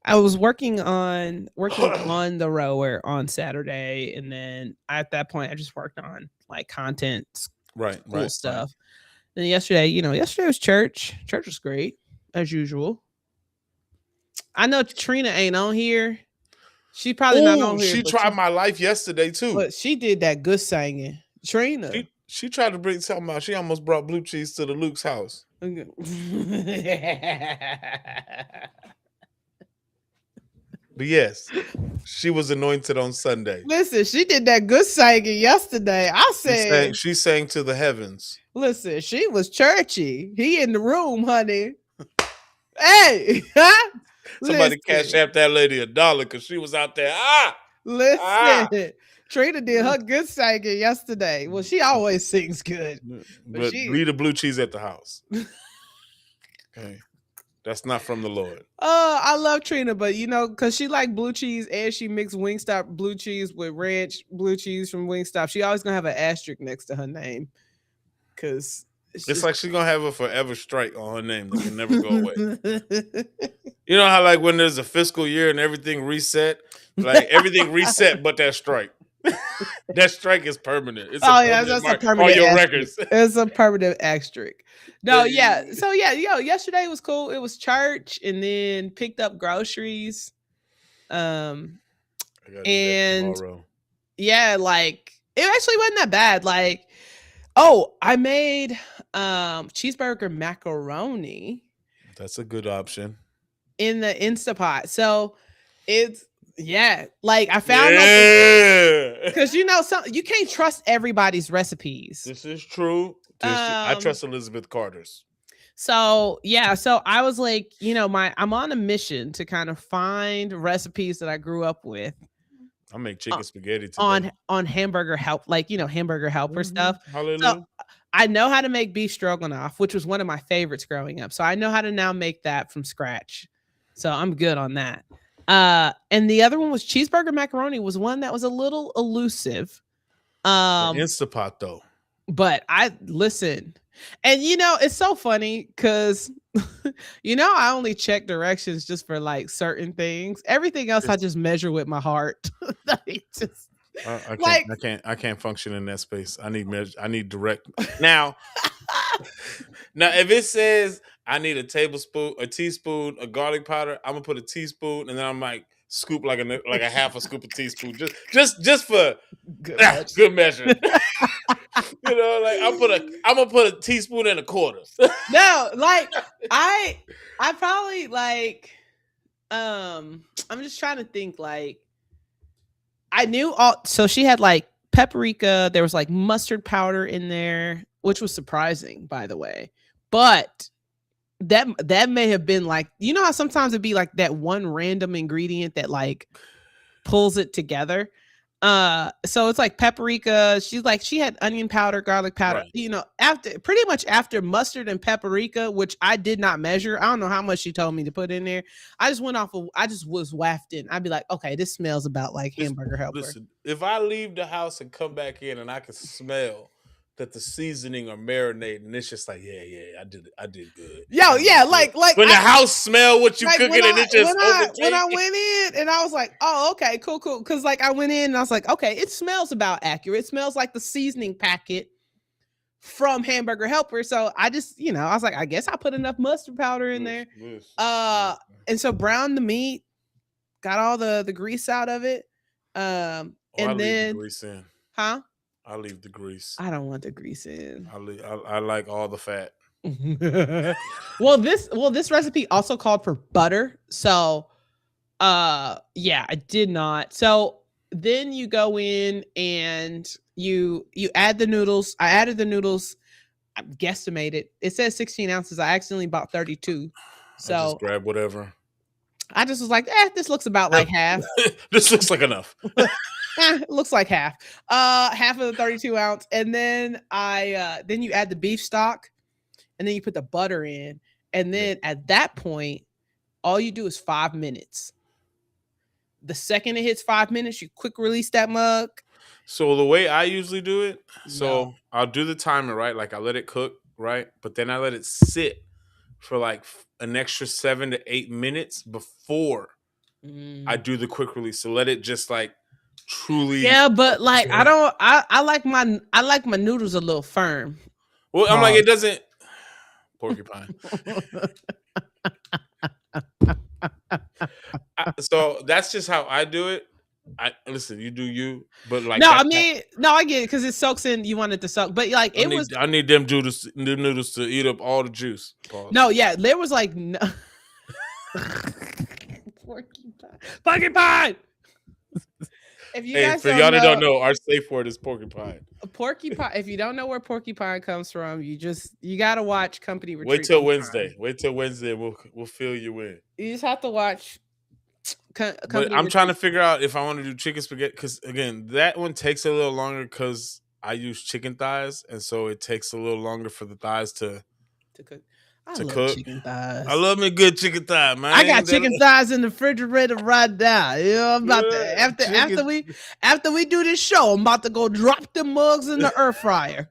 I was working on the rower on Saturday, and then at that point I just worked on like content, cool stuff. Right. Then yesterday was church. Church was great as usual. I know Trina ain't on here. She probably not on here. She tried my life yesterday too. But she did that good singing. Trina. She tried to bring something out. She almost brought blue cheese to the Luke's house. But yes, she was anointed on Sunday. Listen, she did that good singing yesterday. I said she sang to the heavens. Listen, she was churchy. He in the room, honey. Hey, somebody cash app that lady $1 because she was out there. Listen, Trina did her good singing yesterday. Well, she always sings good, but leave the blue cheese at the house. Okay. That's not from the Lord. I love Trina, but because she like blue cheese and she mixed Wingstop blue cheese with ranch blue cheese from Wingstop. She always gonna have an asterisk next to her name. Cause it's like she's gonna have a forever strike on her name that can never go away. You know how like when there's a fiscal year and everything reset, like everything reset but that strike. That strike is permanent. It's that's a permanent on your asterisk. records. It's a permanent asterisk. No, yeah. So yesterday was cool. It was church and then picked up groceries. And yeah, like it actually wasn't that bad. Like, I made cheeseburger macaroni. That's a good option. In the Instapot. So it's like I found because you can't trust everybody's recipes. This is true. I trust Elizabeth Carter's. So I was like, I'm on a mission to kind of find recipes that I grew up with. I make chicken spaghetti today. on Hamburger Help, like Hamburger Helper stuff. Hallelujah. So I know how to make beef stroganoff, which was one of my favorites growing up. So I know how to now make that from scratch. So I'm good on that. And the other one was cheeseburger macaroni, was one that was a little elusive. Instapot though. But I listen, and it's so funny because I only check directions just for like certain things. Everything else I just measure with my heart. I can't function in that space. I need direct. Now if it says I need a tablespoon, a teaspoon, a garlic powder, I'm gonna put a teaspoon, and then I'm like, scoop like a half a scoop of teaspoon, just for Good much. good measure. Like I'm gonna put a teaspoon and a quarter. No, like I probably like I'm just trying to think like I knew all so she had like paprika, there was like mustard powder in there, which was surprising by the way. But that may have been like how sometimes it'd be like that one random ingredient that like pulls it together. So it's like paprika. She had onion powder, garlic powder. Right. After mustard and paprika, which I did not measure. I don't know how much she told me to put in there. I just was wafting. I'd be like, okay, this smells about like hamburger helper. Listen, if I leave the house and come back in and I can smell that the seasoning are marinating, it's just like, yeah, I did good. Yo, yeah, like when the house smell what you cooking and it just when I went in and I was like, oh, okay, cool. Because like I went in and I was like, okay, it smells about accurate. It smells like the seasoning packet from Hamburger Helper. So I just, I was like, I guess I put enough mustard powder in there. And so browned the meat, got all the grease out of it. And then leave the grease in. Huh? I leave the grease. I don't want the grease in. I like all the fat. well, this recipe also called for butter. So, yeah, I did not. So then you go in and you add the noodles. I added the noodles. I guesstimated. It says 16 ounces. I accidentally bought 32. So I just grab whatever. I just was like, this looks about like half. This looks like enough. It looks like half. Half of the 32 ounce. And then then you add the beef stock and then you put the butter in. And then at that point, all you do is 5 minutes. The second it hits 5 minutes, you quick release that mug. So the way I usually do it, I'll do the timer, right? Like I let it cook, right? But then I let it sit for like an extra 7 to 8 minutes before I do the quick release. So let it just like truly. Yeah, but like I like my noodles a little firm. Well, I'm like, it doesn't porcupine. So that's just how I do it. Listen, you do you, but like no, I get it because it soaks in. You want it to soak, but like I need them noodles to eat up all the juice. Pause. No, yeah, there was like porcupine. If you guys for y'all that don't know, our safe word is porcupine. Porcupine. If you don't know where porcupine comes from, you gotta watch Company Retreat. Wait till Wednesday. We'll fill you in. You just have to watch. But I'm trying to figure out if I want to do chicken spaghetti because again, that one takes a little longer because I use chicken thighs, and so it takes a little longer for the thighs to cook. I love chicken thighs. I love me good chicken thigh, man. I got chicken thighs in the refrigerator right now. I'm about to after we do this show, I'm about to go drop the mugs in the air fryer.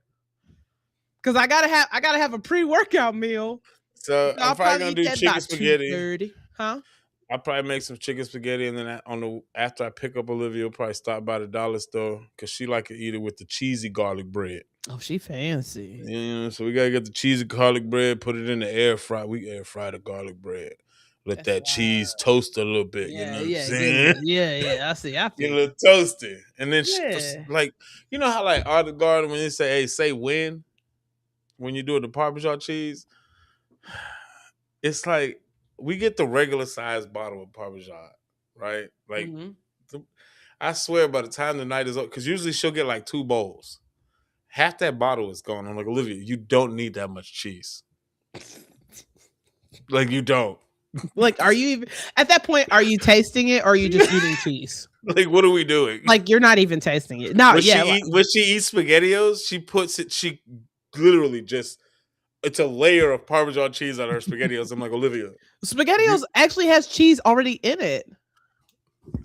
Cause I gotta have a pre-workout meal. So I'm probably gonna do chicken spaghetti. 2:30. Huh? I'll probably make some chicken spaghetti, and then after I pick up Olivia, I'll probably stop by the dollar store because she like to eat it with the cheesy garlic bread. Oh, she fancy. Yeah, so we gotta get the cheesy garlic bread, put it in the air fry. We air fry the garlic bread. Let that cheese toast a little bit. Yeah, you know what I'm saying? Yeah. I see. Get a little toasty, and then like how like Olive Garden when they say, "Hey, say when you do the Parmesan cheese," it's like. We get the regular size bottle of Parmesan, right? Like, I swear by the time the night is up, because usually she'll get like 2 bowls. Half that bottle is gone. I'm like, Olivia, you don't need that much cheese. Like, you don't. Like, are you even at that point? Are you tasting it, or are you just eating cheese? Like, what are we doing? Like, you're not even tasting it. No, when she eats SpaghettiOs, she puts it. She literally just. It's a layer of Parmesan cheese on her SpaghettiOs. I'm like, Olivia. SpaghettiOs actually has cheese already in it.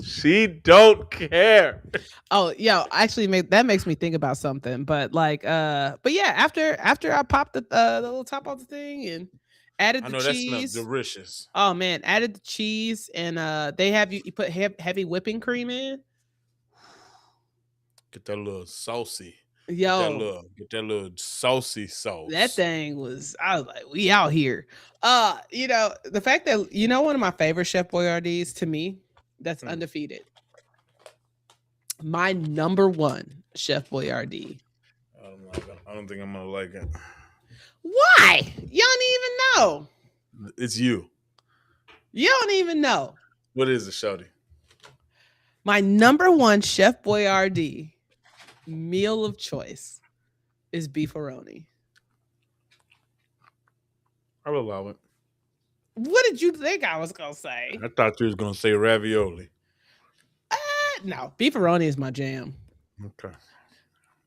She don't care. Oh, yeah. Actually, that makes me think about something. But like, but yeah, after I popped the little top off the thing and added the cheese. That smells delicious. Oh man, added the cheese and they have you put heavy whipping cream in. Get that little saucy. Yo, Get that little saucy sauce. That thing I was like, we out here. The fact that one of my favorite Chef Boyardees to me that's undefeated. My number one, Chef Boyardee. I don't think I'm gonna like it. Why? You don't even know. It's you. You don't even know. What is it, Shawty? My number one Chef Boyardee meal of choice is beefaroni. I will allow it. What did you think I was gonna say? I thought you was gonna say ravioli. No, beefaroni is my jam. Okay.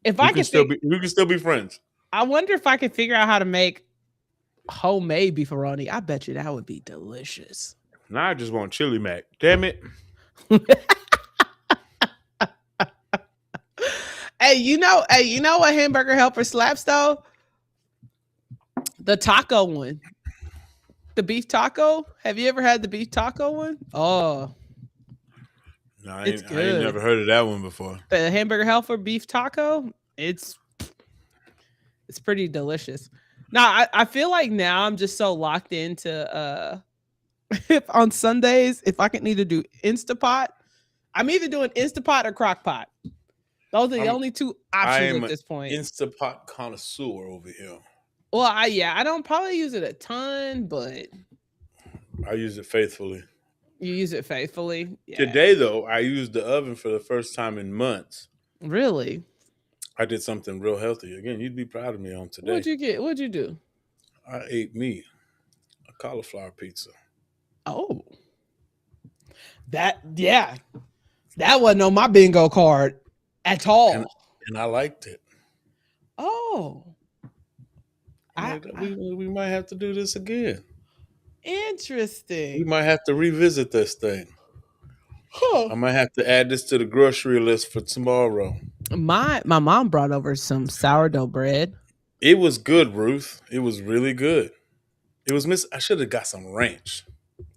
If we I can could still we can still be friends. I wonder if I could figure out how to make homemade beefaroni. I bet you that would be delicious. Now I just want chili mac. Damn it. Hey, you know what hamburger helper slaps though? The taco one. The beef taco. Have you ever had the beef taco one? Oh. No, I It's ain't good. never heard of that one before. The hamburger helper beef taco, it's pretty delicious. Now I feel like now I'm just so locked into if on Sundays, if I can either do Instapot, I'm either doing Instapot or Crock-Pot. Those are the only two options at this point. Instapot connoisseur over here. Well, I don't probably use it a ton, but I use it faithfully. you use it faithfully. Yeah. Today, though, I used the oven for the first time in months. Really? I did something real healthy. Again, you'd be proud of me on today. What'd you get? What'd you do? I ate me a cauliflower pizza. Oh. That wasn't on my bingo card at all. And I liked it. Oh. We might have to do this again. Interesting. We might have to revisit this thing. Huh. I might have to add this to the grocery list for tomorrow. My mom brought over some sourdough bread. It was good, Ruth. It was really good. It was I should have got some ranch.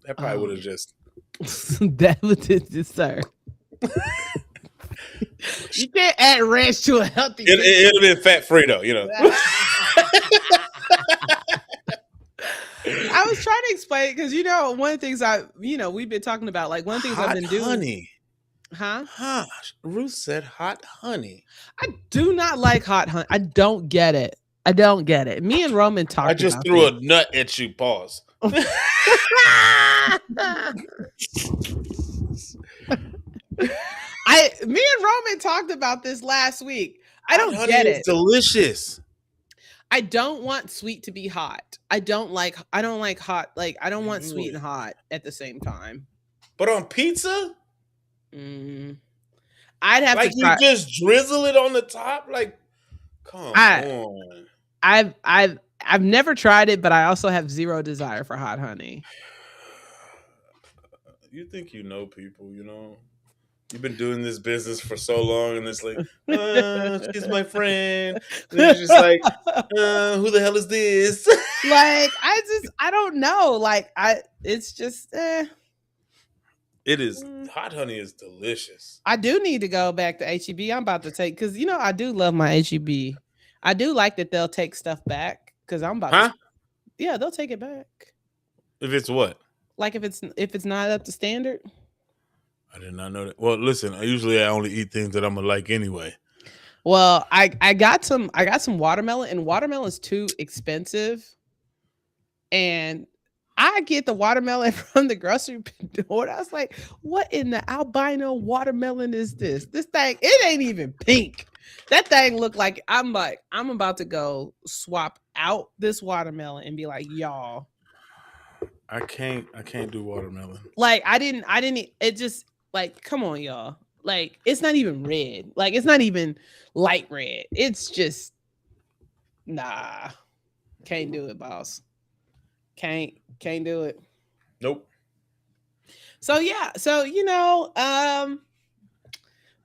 That probably would have just that was it, sir. You can't add ranch to a healthy. It'd have been fat free though, you know. I was trying to explain because one of the things we've been talking about, like one of the things I've been doing. Honey. Huh? Ruth said hot honey. I do not like hot honey. I don't get it. Me and Roman talked. I just threw a nut at you. Pause. Me and Roman talked about this last week. I don't get it. It's delicious. I don't want sweet to be hot. I don't like hot. Like I don't want sweet and hot at the same time. But on pizza, I'd have like to try. You just drizzle it on the top. Like, come on. I've never tried it, but I also have zero desire for hot honey. You think you know people, You've been doing this business for so long, and it's like, she's my friend. And it's just like, who the hell is this? Like, I don't know. Like, it's just, It is, hot honey is delicious. I do need to go back to HEB. I'm about to take, because, I do love my HEB. I do like that they'll take stuff back, because I'm about to. Yeah, they'll take it back. If it's what? Like, if it's not up to standard. I did not know that. Well, listen, I only eat things that I'm gonna like anyway. Well, I got some watermelon, and watermelon's too expensive. And I get the watermelon from the grocery store. I was like, what in the albino watermelon is this? This thing, it ain't even pink. That thing looked like I'm about to go swap out this watermelon and be like, y'all. I can't do watermelon. Like I didn't it just like, come on, y'all. Like, it's not even red. Like, it's not even light red. It's just, nah. Can't do it, boss. Can't do it. Nope. So, yeah. So,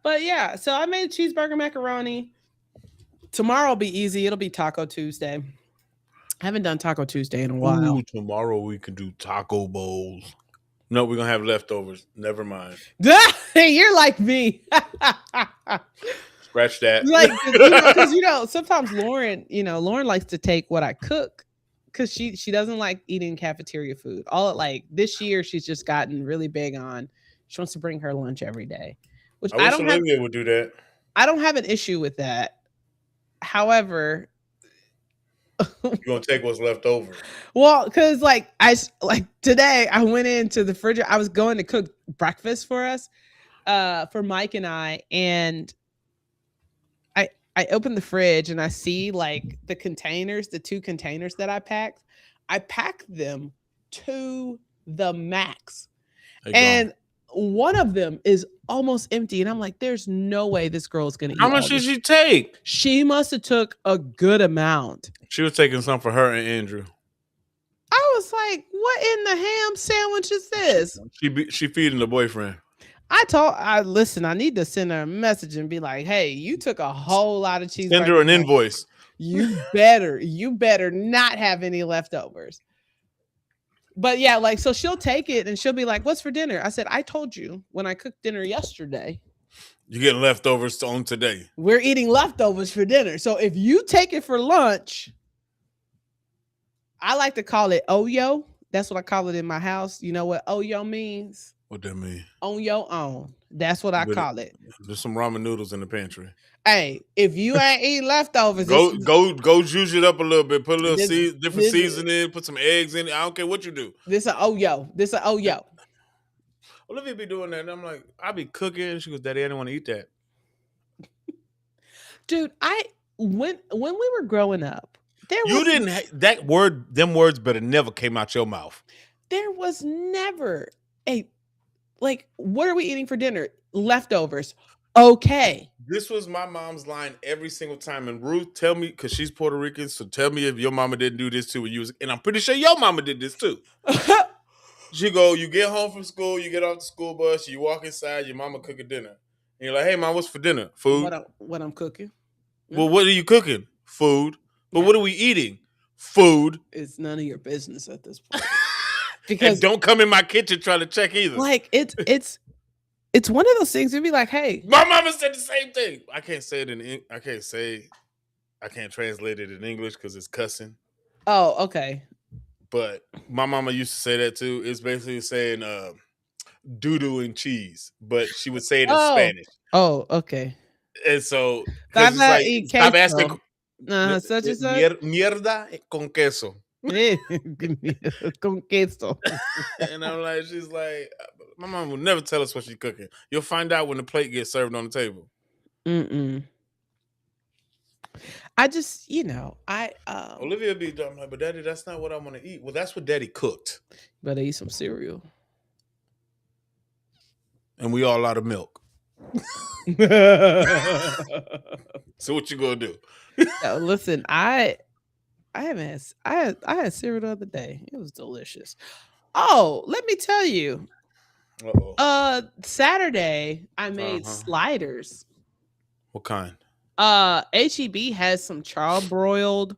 but yeah. So, I made cheeseburger macaroni. Tomorrow will be easy. It'll be Taco Tuesday. I haven't done Taco Tuesday in a while. Ooh, tomorrow we can do taco bowls. No, we're going to have leftovers. Never mind. You're like me. Scratch that. Like, because, sometimes Lauren likes to take what I cook because she doesn't like eating cafeteria food. This year, she's just gotten really big on She wants to bring her lunch every day, which I I wish don't have. Olivia would do that. I don't have an issue with that. However, You're gonna take what's left over. well, because like like today, I went into the fridge. I was going to cook breakfast for us, for Mike and and I opened the fridge and I see like the containers, the 2 containers that I packed. I packed them to the max, and one of them is almost empty. And I'm like, "There's no way this girl's gonna eat." How much did she take? She must have took a good amount. She was taking some for her and Andrew. I was like, "What in the ham sandwich is this?" She feeding the boyfriend. Listen, I need to send her a message and be like, "Hey, you took a whole lot of cheese." Send her an invoice. You better not have any leftovers. But yeah, like, so she'll take it and she'll be like, "What's for dinner?" I said, "I told you when I cooked dinner yesterday. You're getting leftovers on today. We're eating leftovers for dinner. So if you take it for lunch," I like to call it Oyo. That's what I call it in my house. You know what Oyo means? What that mean? On your own. That's what I call it. There's some ramen noodles in the pantry. Hey, if you ain't eating leftovers, go juice it up a little bit. Put a little different seasoning. Put some eggs in it. I don't care what you do. This a Oyo. Olivia be doing that, and I'm like, I be cooking. She goes, "Daddy, I don't want to eat that." Dude, when we were growing up, that word. Them words better never came out your mouth. There was never what are we eating for dinner? Leftovers. Okay. This was my mom's line every single time. And Ruth, tell me, because she's Puerto Rican, so tell me if your mama didn't do this too when you was, and I'm pretty sure your mama did this too. She go, you get home from school, you get off the school bus, you walk inside, your mama cooking dinner. And you're like, "Hey, Mom, what's for dinner?" "Food." What I'm cooking. "Well, what are you cooking?" "Food." "But what are we eating?" "Food." It's none of your business at this point. Because and don't come in my kitchen trying to check either. Like it's one of those things. You'd be like, "Hey," my mama said the same thing. I can't say it I can't translate it in English because it's cussing. Oh, okay. But my mama used to say that too. It's basically saying doo-doo and cheese, but she would say it in Spanish. Oh, okay. And so stop asking. Such and such. Mierda con queso. Con queso. And I'm like, she's like, my mom will never tell us what she's cooking. You'll find out when the plate gets served on the table. I just, Olivia be dumb, like, "But Daddy, that's not what I want to eat." Well, that's what Daddy cooked. Better eat some cereal. And we all out of milk. So what you gonna do? Listen, I had cereal the other day. It was delicious. Oh, let me tell you. Saturday I made sliders. What kind? HEB has some charbroiled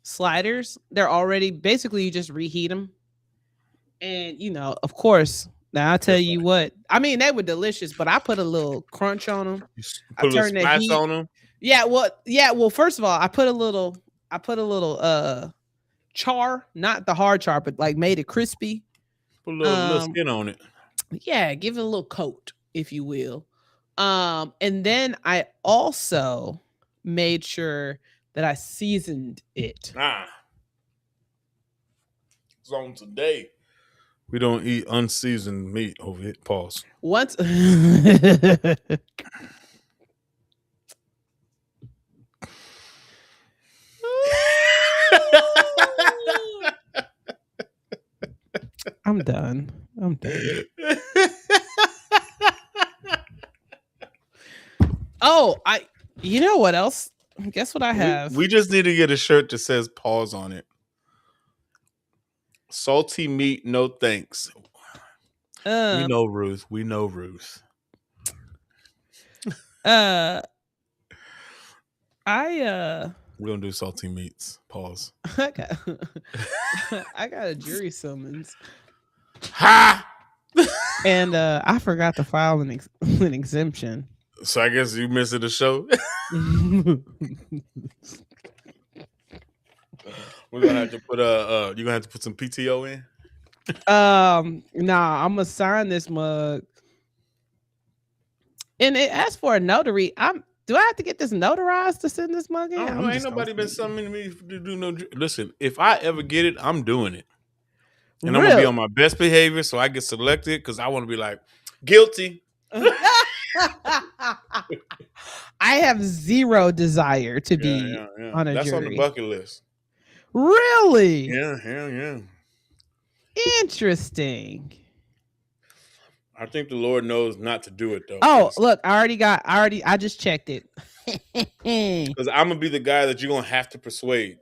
sliders. They're already basically you just reheat them. And of course, now I'll tell you what. I mean, they were delicious, but I put a little crunch on them. I turned the heat on them. Yeah, well, first of all, I put a little char, not the hard char, but like made it crispy. Put a little skin on it. Yeah, give it a little coat, if you will. And then I also made sure that I seasoned it. So today, we don't eat unseasoned meat over here. Pause. Once I'm done. Oh, you know what else? Guess what I have? We just need to get a shirt that says "pause" on it. Salty meat, no thanks. We know Ruth. We're gonna do salty meats. Pause. I got a jury summons. Ha! And I forgot to file an exemption. So I guess you missing the show. We're gonna have to put you're gonna have to put some PTO in. Nah, I'm gonna sign this mug And it asks for a notary. Do I have to get this notarized to send this mug in? I don't know. I'm Ain't just gonna nobody been send it. summoning me to do no. Listen, if I ever get it, I'm doing it, and I'm gonna be Really? on my best behavior so I get selected because I want to be like guilty. I have zero desire to Yeah, be yeah, yeah. on a That's on the jury. bucket list. Really? Yeah, hell yeah. Interesting. I think the Lord knows not to do it though, Oh, look, I just checked it. because I'm gonna be the guy that you're gonna have to persuade.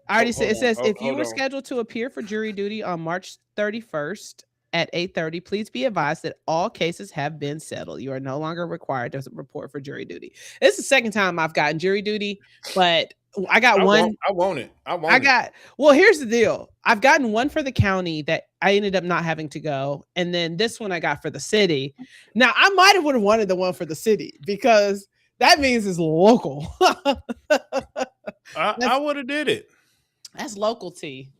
I already said, it says if you Hold were on. scheduled to appear for jury duty on March 31st at 8:30, please be advised that all cases have been settled. You are no longer required to report for jury duty. This is the second time I've gotten jury duty, but I got one. I want it. I want it. Well, here's the deal. I've gotten one for the county that I ended up not having to go. And then this one I got for the city. Now, I might have would have wanted the one for the city because that means it's local. I would have did it. That's local tea.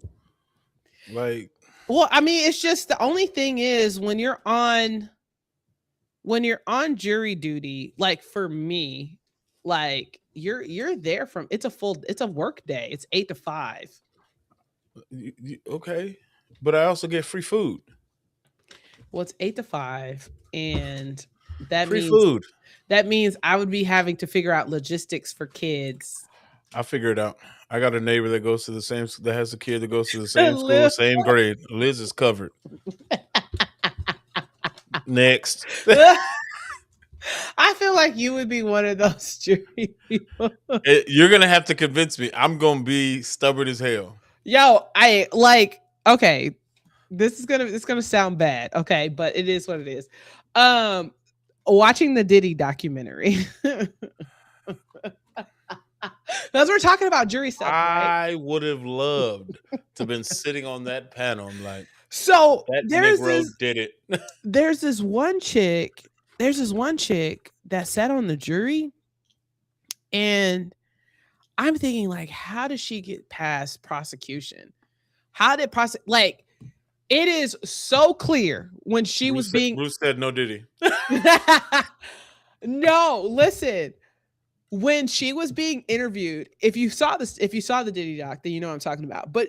Like, well, I mean, it's just the only thing is when you're on jury duty, like for me, like you're there from it's a work day. It's 8 to 5. Okay, but I also get free food. Well, it's 8 to 5, and that free means food. That means I would be having to figure out logistics for kids. I'll figure it out. I got a neighbor that goes to the same that has a kid that goes to the same school, same grade. Liz is covered. Next. I feel like you would be one of those jury people. You're gonna have to convince me. I'm gonna be stubborn as hell. Yo, I like okay. It's gonna sound bad, okay, but it is what it is. Watching the Diddy documentary. Because we're talking about jury stuff, right? I would have loved to have been sitting on that panel. I'm like, so that Negro did it. There's this one chick that sat on the jury, and I'm thinking, like, how does she get past prosecution? How did like it is so clear when she was being Bruce said no Diddy. No, listen. When she was being interviewed, if you saw the Diddy doc, then you know what I'm talking about. But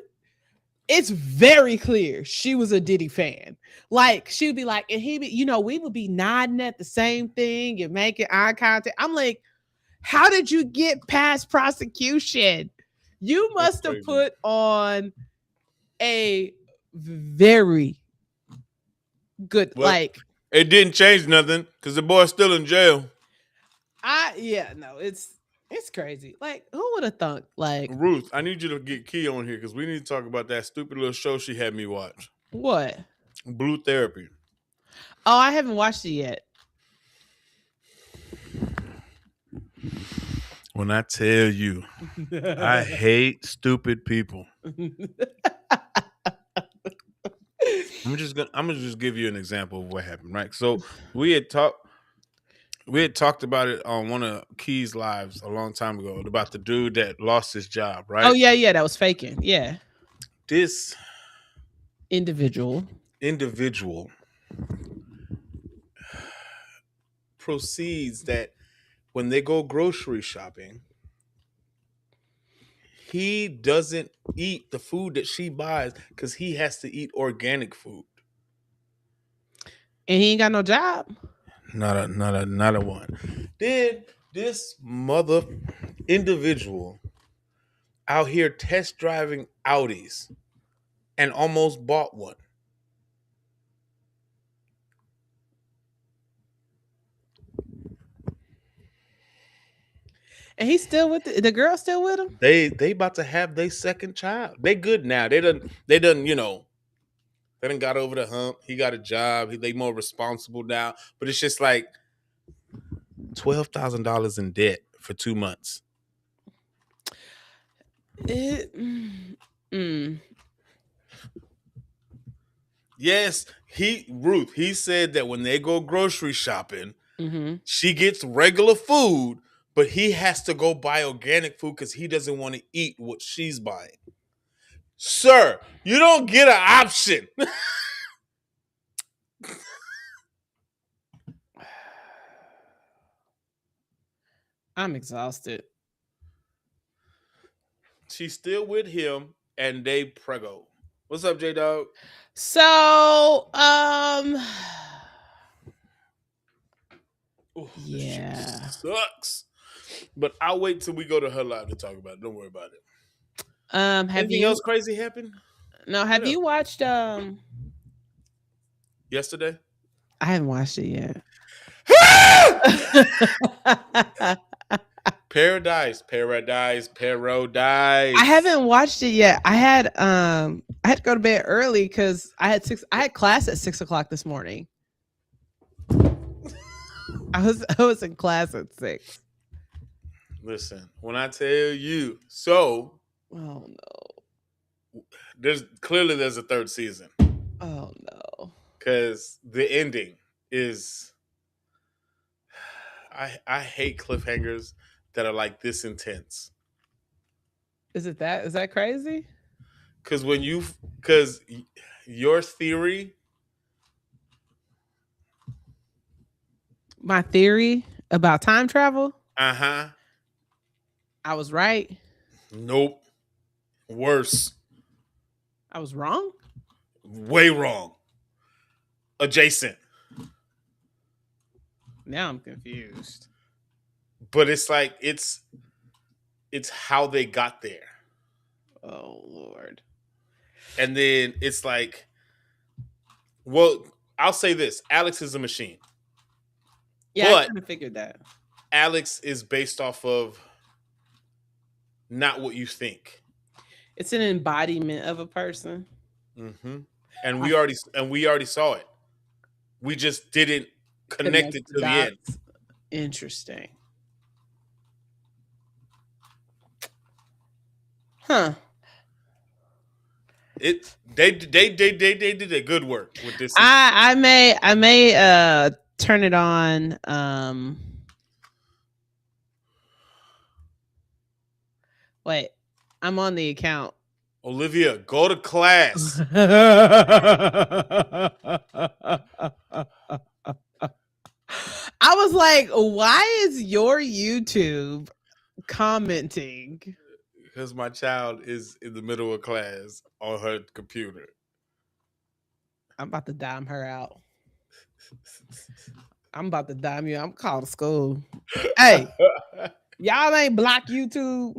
it's very clear she was a Diddy fan. Like, she would be like, and he'd be, we would be nodding at the same thing and making eye contact. I'm like, how did you get past prosecution? You must have put on a very good, like. It didn't change nothing because the boy's still in jail. It's crazy. Like, who would have thought? Like, Ruth, I need you to get Key on here because we need to talk about that stupid little show she had me watch. What? Blue Therapy. Oh, I haven't watched it yet. When I tell you, I hate stupid people. I'm gonna just give you an example of what happened, right? So we had talked about it on one of Key's lives a long time ago about the dude that lost his job, right? Oh yeah, that was faking. Yeah. This individual proceeds that when they go grocery shopping, he doesn't eat the food that she buys because he has to eat organic food. And he ain't got no job. Not a one. Then this mother individual out here test driving Audis and almost bought one. And he's still with the girl still with him? They about to have their second child. They good now. They done, they done got over the hump. He got a job. They more responsible now. But it's just like $12,000 in debt for 2 months. Yes, Ruth, he said that when they go grocery shopping, she gets regular food, but he has to go buy organic food because he doesn't want to eat what she's buying. Sir, you don't get an option. I'm exhausted. She's still with him, and they prego. What's up, J Dog? So, This shit yeah. sucks. But I'll wait till we go to her live to talk about it. Don't worry about it. Have Anything you? else crazy happen? No, have you watched? Yesterday? I haven't watched it yet. Paradise. I haven't watched it yet. I had to go to bed early because I had class at 6 o'clock this morning. I was in class at 6. Listen, when I tell you, so Oh no. there's a third season. Oh no. Because the ending is I hate cliffhangers that are like this intense. Is that crazy? Because your theory, My theory about time travel, I was right. nope, worse, I was wrong. way wrong, adjacent. Now I'm confused. But it's like it's how they got there. Oh Lord. And then it's like, well, I'll say this: Alex is a machine. Yeah, But I kind of figured that. Alex is based off of not what you think. It's an embodiment of a person. Mm-hmm. And we already saw it. We just didn't connect it to the end. Interesting. Huh. They did a good work with this. I may turn it on. Wait, I'm on the account. Olivia, go to class. I was like, why is your YouTube commenting? Because my child is in the middle of class on her computer. I'm about to dime her out. I'm about to dime you. I'm calling school. Hey, y'all ain't block YouTube.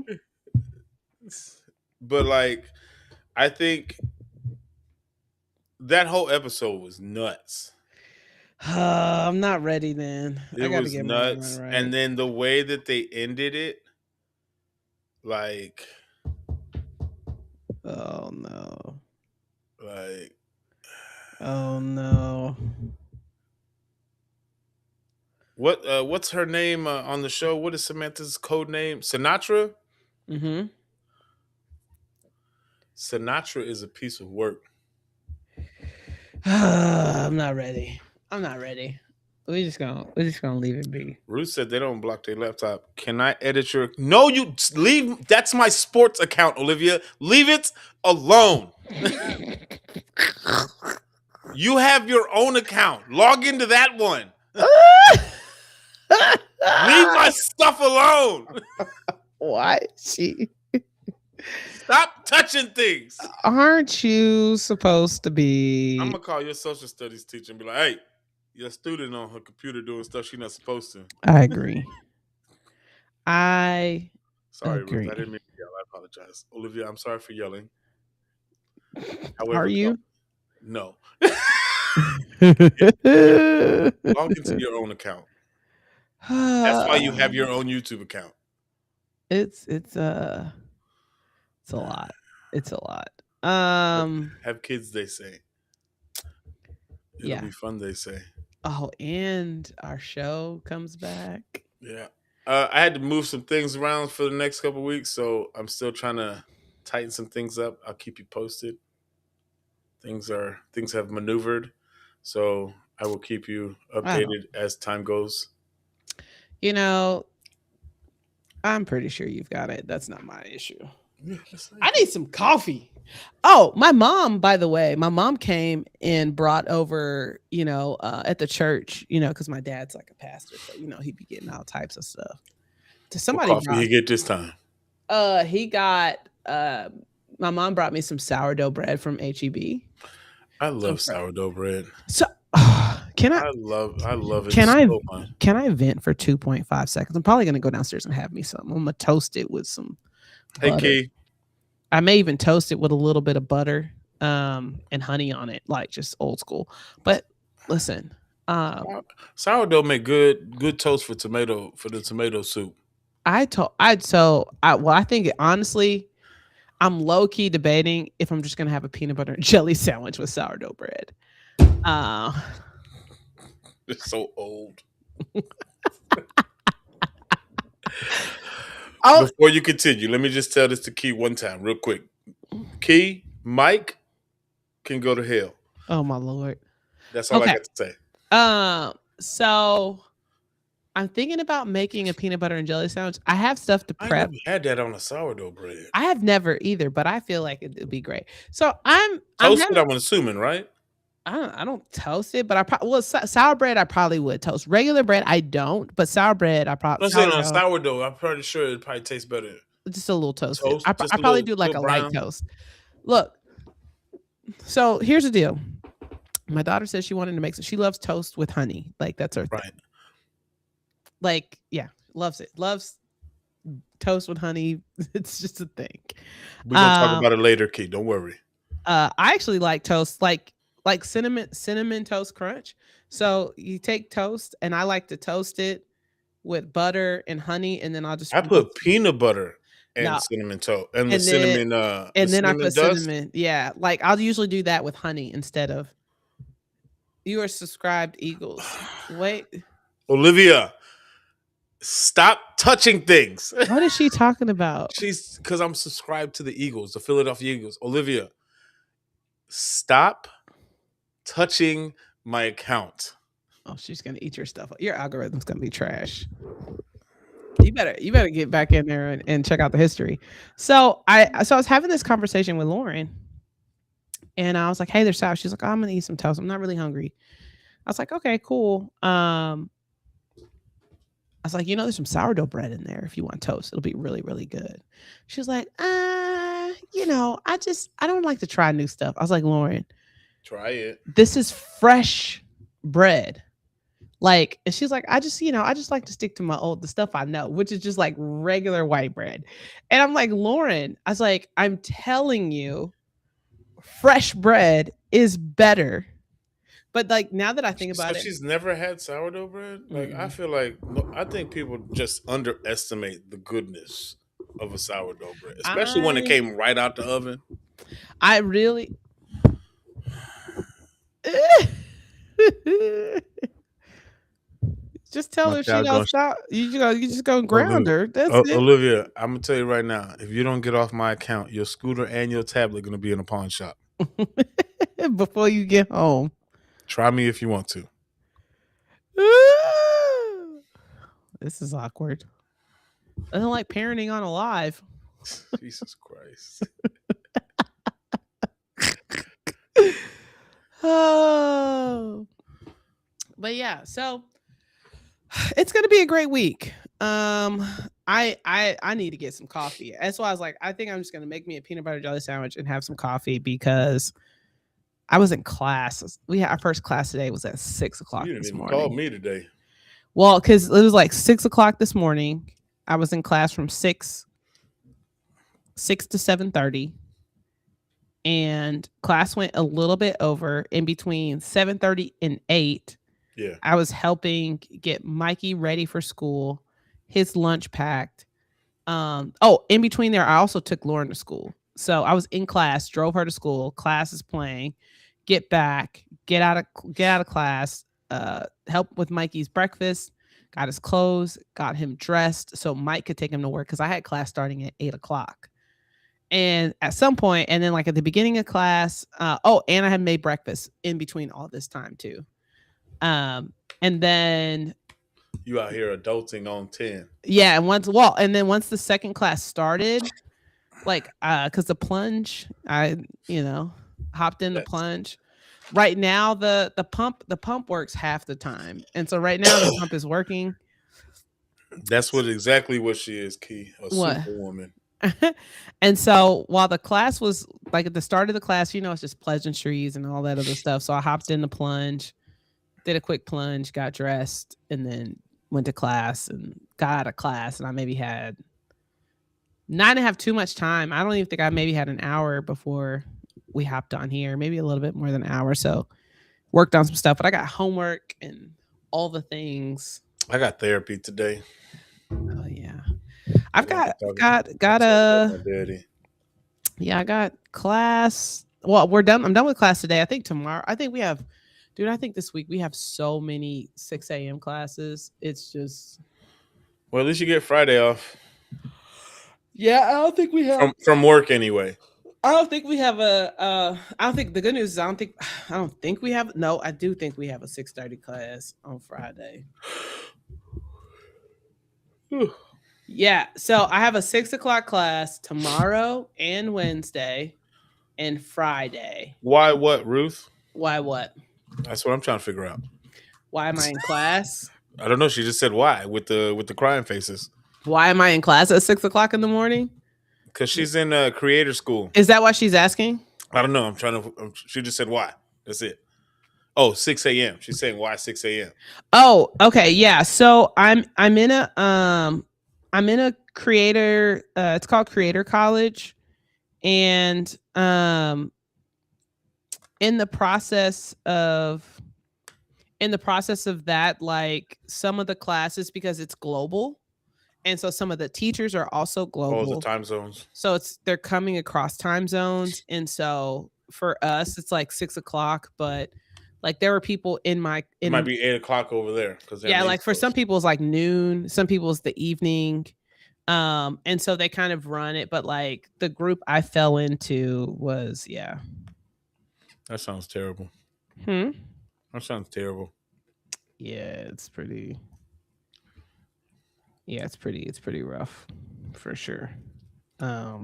But like, I think that whole episode was nuts. I'm not ready, then. It was nuts. Right. And then the way that they ended it, like, oh no. Like, oh no. What's her name on the show? What is Samantha's code name? Sinatra? Mm-hmm. Sinatra is a piece of work. I'm not ready. We're just gonna leave it be. Ruth said they don't block their laptop. Can I edit your? No, you leave. That's my sports account, Olivia. Leave it alone. You have your own account. Log into that one. Leave my stuff alone. Why she? Stop touching things. Aren't you supposed to be? I'm gonna call your social studies teacher and be like, "Hey, your student on her computer doing stuff she's not supposed to." I agree. Sorry, agree. Ruth. I didn't mean to yell. I apologize, Olivia. I'm sorry for yelling. However, are you? No. Log into your own account. That's why you have your own YouTube account. It's a lot. It's a lot. Have kids, they say. It'll be fun, they say. Oh, and our show comes back. Yeah. I had to move some things around for the next couple of weeks, so I'm still trying to tighten some things up. I'll keep you posted. Things have maneuvered, so I will keep you updated as time goes. You know, I'm pretty sure you've got it. That's not my issue. I need some coffee. Oh, my mom, by the way, came and brought over, at the church, because my dad's like a pastor. So, he'd be getting all types of stuff. What Somebody coffee brought. he get this time? He got. My mom brought me some sourdough bread from HEB. I love sourdough bread. So can I I love it can I so much. can I vent for 2.5 seconds? I'm probably gonna go downstairs and have me some. I'm gonna toast it with some Hey, butter. Key. I may even toast it with a little bit of butter and honey on it, like just old school. But listen, Sourdough make good toast for the tomato soup. I think honestly, I'm low key debating if I'm just gonna have a peanut butter and jelly sandwich with sourdough bread. It's so old. Before you continue, let me just tell this to Key one time, real quick. Key, Mike can go to hell. Oh my Lord. That's all I got to say. So I'm thinking about making a peanut butter and jelly sandwich. I have stuff to prep. I never had that on a sourdough bread. I have never either, but I feel like it'd be great. So I'm toasted. I'm assuming, right? I don't toast it, but sour bread I probably would toast. Regular bread I don't, but sour bread I probably. I'm saying on sourdough, I'm pretty sure it probably tastes better. Just a little toasted. I probably do like a light toast. Look, so here's the deal. My daughter said she wanted to make some. She loves toast with honey. Like that's her thing. Like, yeah, loves it. Loves toast with honey. It's just a thing. We're gonna talk about it later, Key. Don't worry. I actually like toast, like cinnamon toast crunch. So you take toast, and I like to toast it with butter and honey, and then I put peanut butter and cinnamon toast and the cinnamon. And then I put cinnamon. Yeah, like I'll usually do that with honey instead of. You are subscribed, Eagles. Wait, Olivia. Stop touching things. What is she talking about? Because I'm subscribed to the Eagles, the Philadelphia Eagles. Olivia, stop touching my account. Oh, she's gonna eat your stuff. Your algorithm's gonna be trash. You better get back in there and check out the history. So I was having this conversation with Lauren, and I was like, "Hey, there's sour." She's like, oh, "I'm gonna eat some toast. I'm not really hungry." I was like, "Okay, cool." I was like, there's some sourdough bread in there if you want toast. It'll be really, really good. She was like, I don't like to try new stuff. I was like, Lauren, try it. This is fresh bread. Like, and she's like, I just like to stick to the stuff I know, which is just like regular white bread. And I'm like, Lauren, I was like, I'm telling you, fresh bread is better. But like now that I think about it, she's never had sourdough bread. Like I think people just underestimate the goodness of a sourdough bread, especially when it came right out the oven. I really. Just tell her she don't stop. You just go ground her. That's it. Olivia, I'm gonna tell you right now. If you don't get off my account, your scooter and your tablet are gonna be in a pawn shop before you get home. Try me if you want to. This is awkward. I don't like parenting on a live. Jesus Christ. Oh. But yeah, so it's gonna be a great week. I need to get some coffee. That's why I was like, I think I'm just gonna make me a peanut butter jelly sandwich and have some coffee because I was in class. Our first class today was at 6 o'clock. You didn't even call me today. Well, because it was like 6 o'clock this morning. I was in class from 6 to 7:30. And class went a little bit over. In between 7:30 and 8. Yeah. I was helping get Mikey ready for school, his lunch packed. In between there, I also took Lauren to school. So I was in class, drove her to school, class is playing, get back, get out of class, help with Mikey's breakfast, got his clothes, got him dressed so Mike could take him to work because I had class starting at 8 o'clock. And at some point, and then like at the beginning of class, and I had made breakfast in between all this time too. And then you out here adulting on 10. Yeah, and then once the second class started, like because the plunge, I hopped in the plunge. Right now the pump works half the time. And so right now the pump is working. That's exactly what she is, Key. A What? superwoman. And so while the class was like at the start of the class, it's just pleasantries and all that other stuff. So I hopped in the plunge, did a quick plunge, got dressed, and then went to class and got out of class. And I maybe had not to have too much time. I don't even think I maybe had an hour before we hopped on here, maybe a little bit more than an hour. So worked on some stuff, but I got homework and all the things. I got therapy today. Oh yeah. I've got daddy. Yeah, I got class. Well, we're done. I'm done with class today. I think tomorrow. I think we have, dude. I think this week we have so many 6 a.m. classes. It's just. Well, at least you get Friday off. Yeah, I don't think we have from work anyway. I don't think we have I don't think the good news is I don't think we have. No, I do think we have a 6:30 class on Friday. Yeah, so I have a 6 o'clock class tomorrow and Wednesday and Friday. Why what, Ruth? Why what? That's what I'm trying to figure out. Why am I in class? I don't know. She just said why with the crying faces. Why am I in class at 6 o'clock in the morning? Because she's in creator school. Is that why she's asking? I don't know. I'm trying to. She just said why. That's it. Oh, 6 a.m. She's saying why 6 a.m. Oh, okay, yeah. So I'm in a creator. It's called Creator College, and in the process of that, like some of the classes, because it's global. And so some of the teachers are also global. Oh, the time zones. So they're coming across time zones. And so for us, it's like 6 o'clock, but like there were people it might be 8 o'clock over there. Yeah, like for some people it's like noon, some people it's the evening. And so they kind of run it, but like the group I fell into was, yeah. That sounds terrible. That sounds terrible. Yeah, it's pretty. Yeah, it's pretty rough for sure. I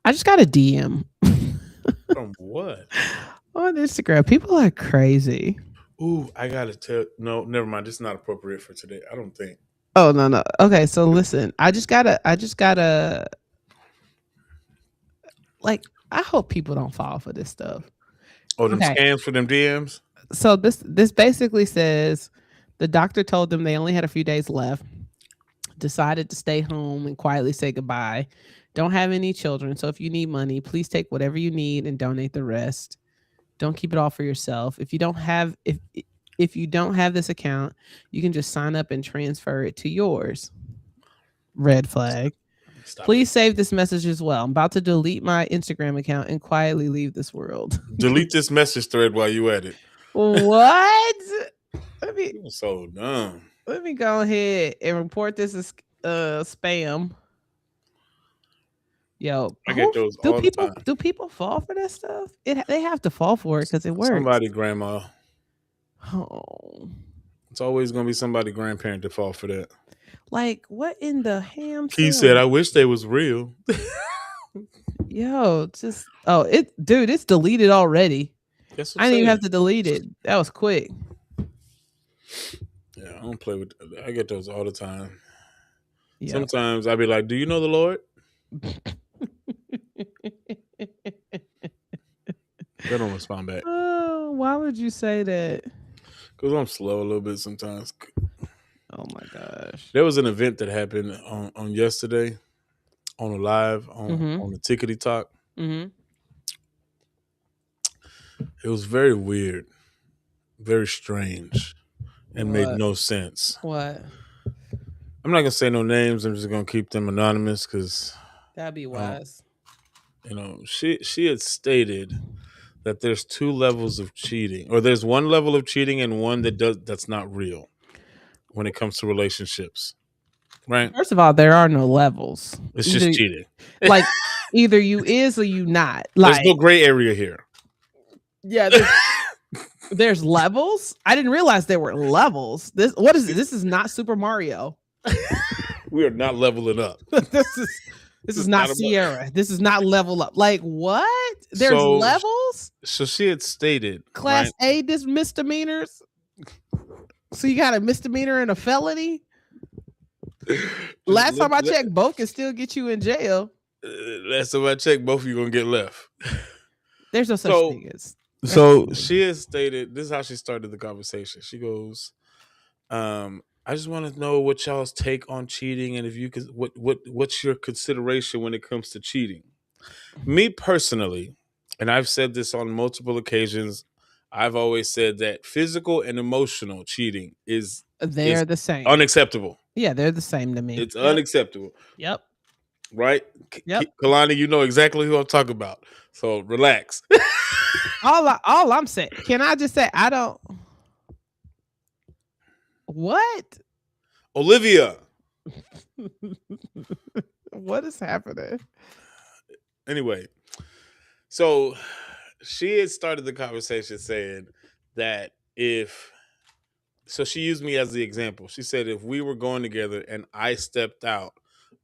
just got a DM. From what? On Instagram. People are crazy. Ooh, I gotta tell. No, never mind. This is not appropriate for today. I don't think. Oh no. Okay, so listen. I just gotta. Like, I hope people don't fall for this stuff. Oh, them scams for them DMs. So this basically says the doctor told them they only had a few days left. Decided to stay home and quietly say goodbye. Don't have any children, so if you need money, please take whatever you need and donate the rest. Don't keep it all for yourself. If you don't have this account, you can just sign up and transfer it to yours. Red flag. Please save this message as well. I'm about to delete my Instagram account and quietly leave this world. Delete this message thread while you at it. What? You're so dumb. Let me go ahead and report this as spam. Yo, I get those all the time. Do people fall for that stuff? They have to fall for it because it works. Somebody grandma. Oh. It's always gonna be somebody grandparent to fall for that. Like, what in the ham? He said, "I wish they was real." Yo, it's deleted already. I didn't even have to delete it. That was quick. Yeah, I don't play with. I get those all the time. Yeah. Sometimes I'll be like, "Do you know the Lord?" They don't respond back. Oh, why would you say that? Because I'm slow a little bit sometimes. Oh my gosh. There was an event that happened on yesterday, on a live on the Tickety Talk. Mm-hmm. It was very weird, very strange, and made no sense. What? I'm not gonna say no names. I'm just gonna keep them anonymous because that'd be wise. She had stated that there's 2 levels of cheating, or there's one level of cheating and one that's not real when it comes to relationships. Right? First of all, there are no levels. It's just cheating. Like either you is or you not. Like, there's no gray area here. Yeah, there's levels. I didn't realize there were levels. This is not Super Mario. We are not leveling up. This is not Sierra. This is not level up. Like what? There's levels. So she had stated Class A misdemeanors. So you got a misdemeanor and a felony. Last time I checked, both can still get you in jail. Last time I checked, both of you gonna get left. There's no such thing as. So she has stated, this is how she started the conversation. She goes, I just want to know what y'all's take on cheating, and if you could, what's your consideration when it comes to cheating? Me personally, and I've said this on multiple occasions, I've always said that physical and emotional cheating is the same. Unacceptable. Yeah, they're the same to me. It's unacceptable. Yep. Right? Yep. Kalani, you know exactly who I'm talking about. So relax. all I'm saying, can I just say I don't. What? Olivia. What is happening? Anyway, so she had started the conversation saying that so she used me as the example. She said if we were going together and I stepped out,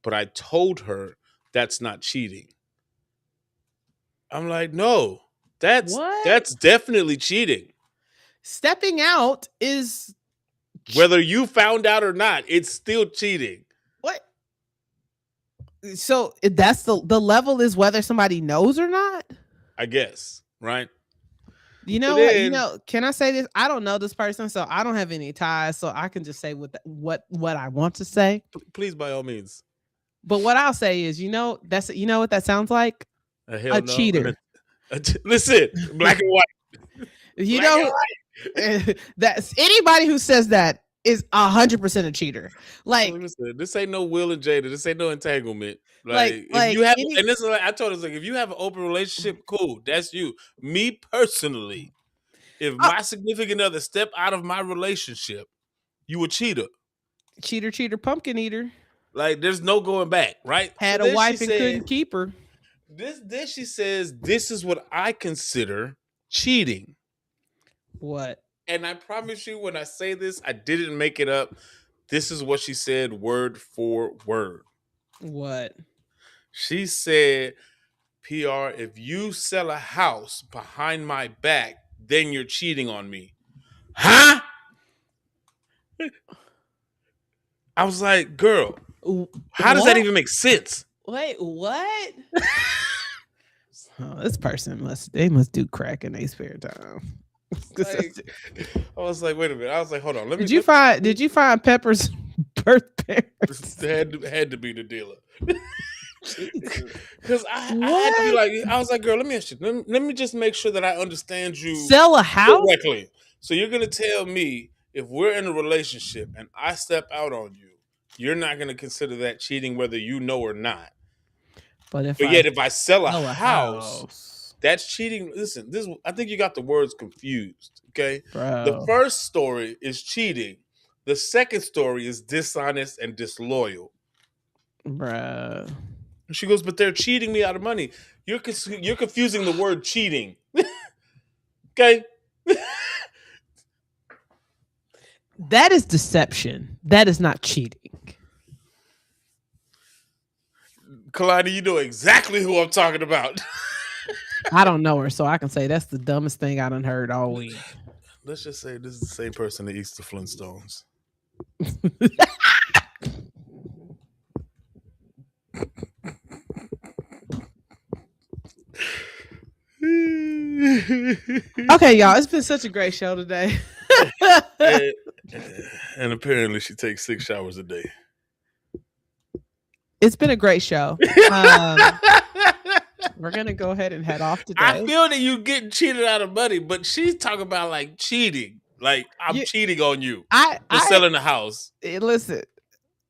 but I told her that's not cheating. I'm like, no, that's definitely cheating. Stepping out is whether you found out or not, it's still cheating. What? So that's the level is whether somebody knows or not? I guess, right? You know, can I say this? I don't know this person, so I don't have any ties, so I can just say what I want to say. Please, by all means. But what I'll say is, what that sounds like? A cheater. Listen, black and white. That's anybody who says that is 100% a cheater. Like, listen, this ain't no Will and Jada. This ain't no entanglement. If you have, and this is I told us, if you have an open relationship, cool, that's you. Me personally, if my significant other step out of my relationship, you a cheater. Cheater, pumpkin eater. Like, there's no going back, right? Had a wife and couldn't keep her. Then she says, this is what I consider cheating. What? And I promise you, when I say this, I didn't make it up. This is what she said word for word. What? She said, PR, if you sell a house behind my back, then you're cheating on me. Huh? I was like, girl, how does that even make sense? Wait, what? This person must do crack in their spare time. I was like, wait a minute. I was like, hold on. Did you find Pepper's birth parents? Had to be the dealer. Because I had to be like, I was like, girl, let me ask you. Let me just make sure that I understand you. Sell a house correctly. So you're gonna tell me if we're in a relationship and I step out on you, you're not gonna consider that cheating, whether you know or not. But if I sell a house, that's cheating. Listen, I think you got the words confused. Okay, bro. The first story is cheating. The second story is dishonest and disloyal. Bruh. She goes, but they're cheating me out of money. You're confusing the word cheating. Okay. That is deception. That is not cheating. Kalani, you know exactly who I'm talking about. I don't know her, so I can say that's the dumbest thing I done heard all week. Let's just say this is the same person that eats the Flintstones. Okay, y'all, it's been such a great show today. and apparently she takes 6 showers a day. It's been a great show. We're gonna go ahead and head off today. I feel that you getting cheated out of money, but she's talking about like cheating. Like, I'm cheating on you for selling the house. Listen,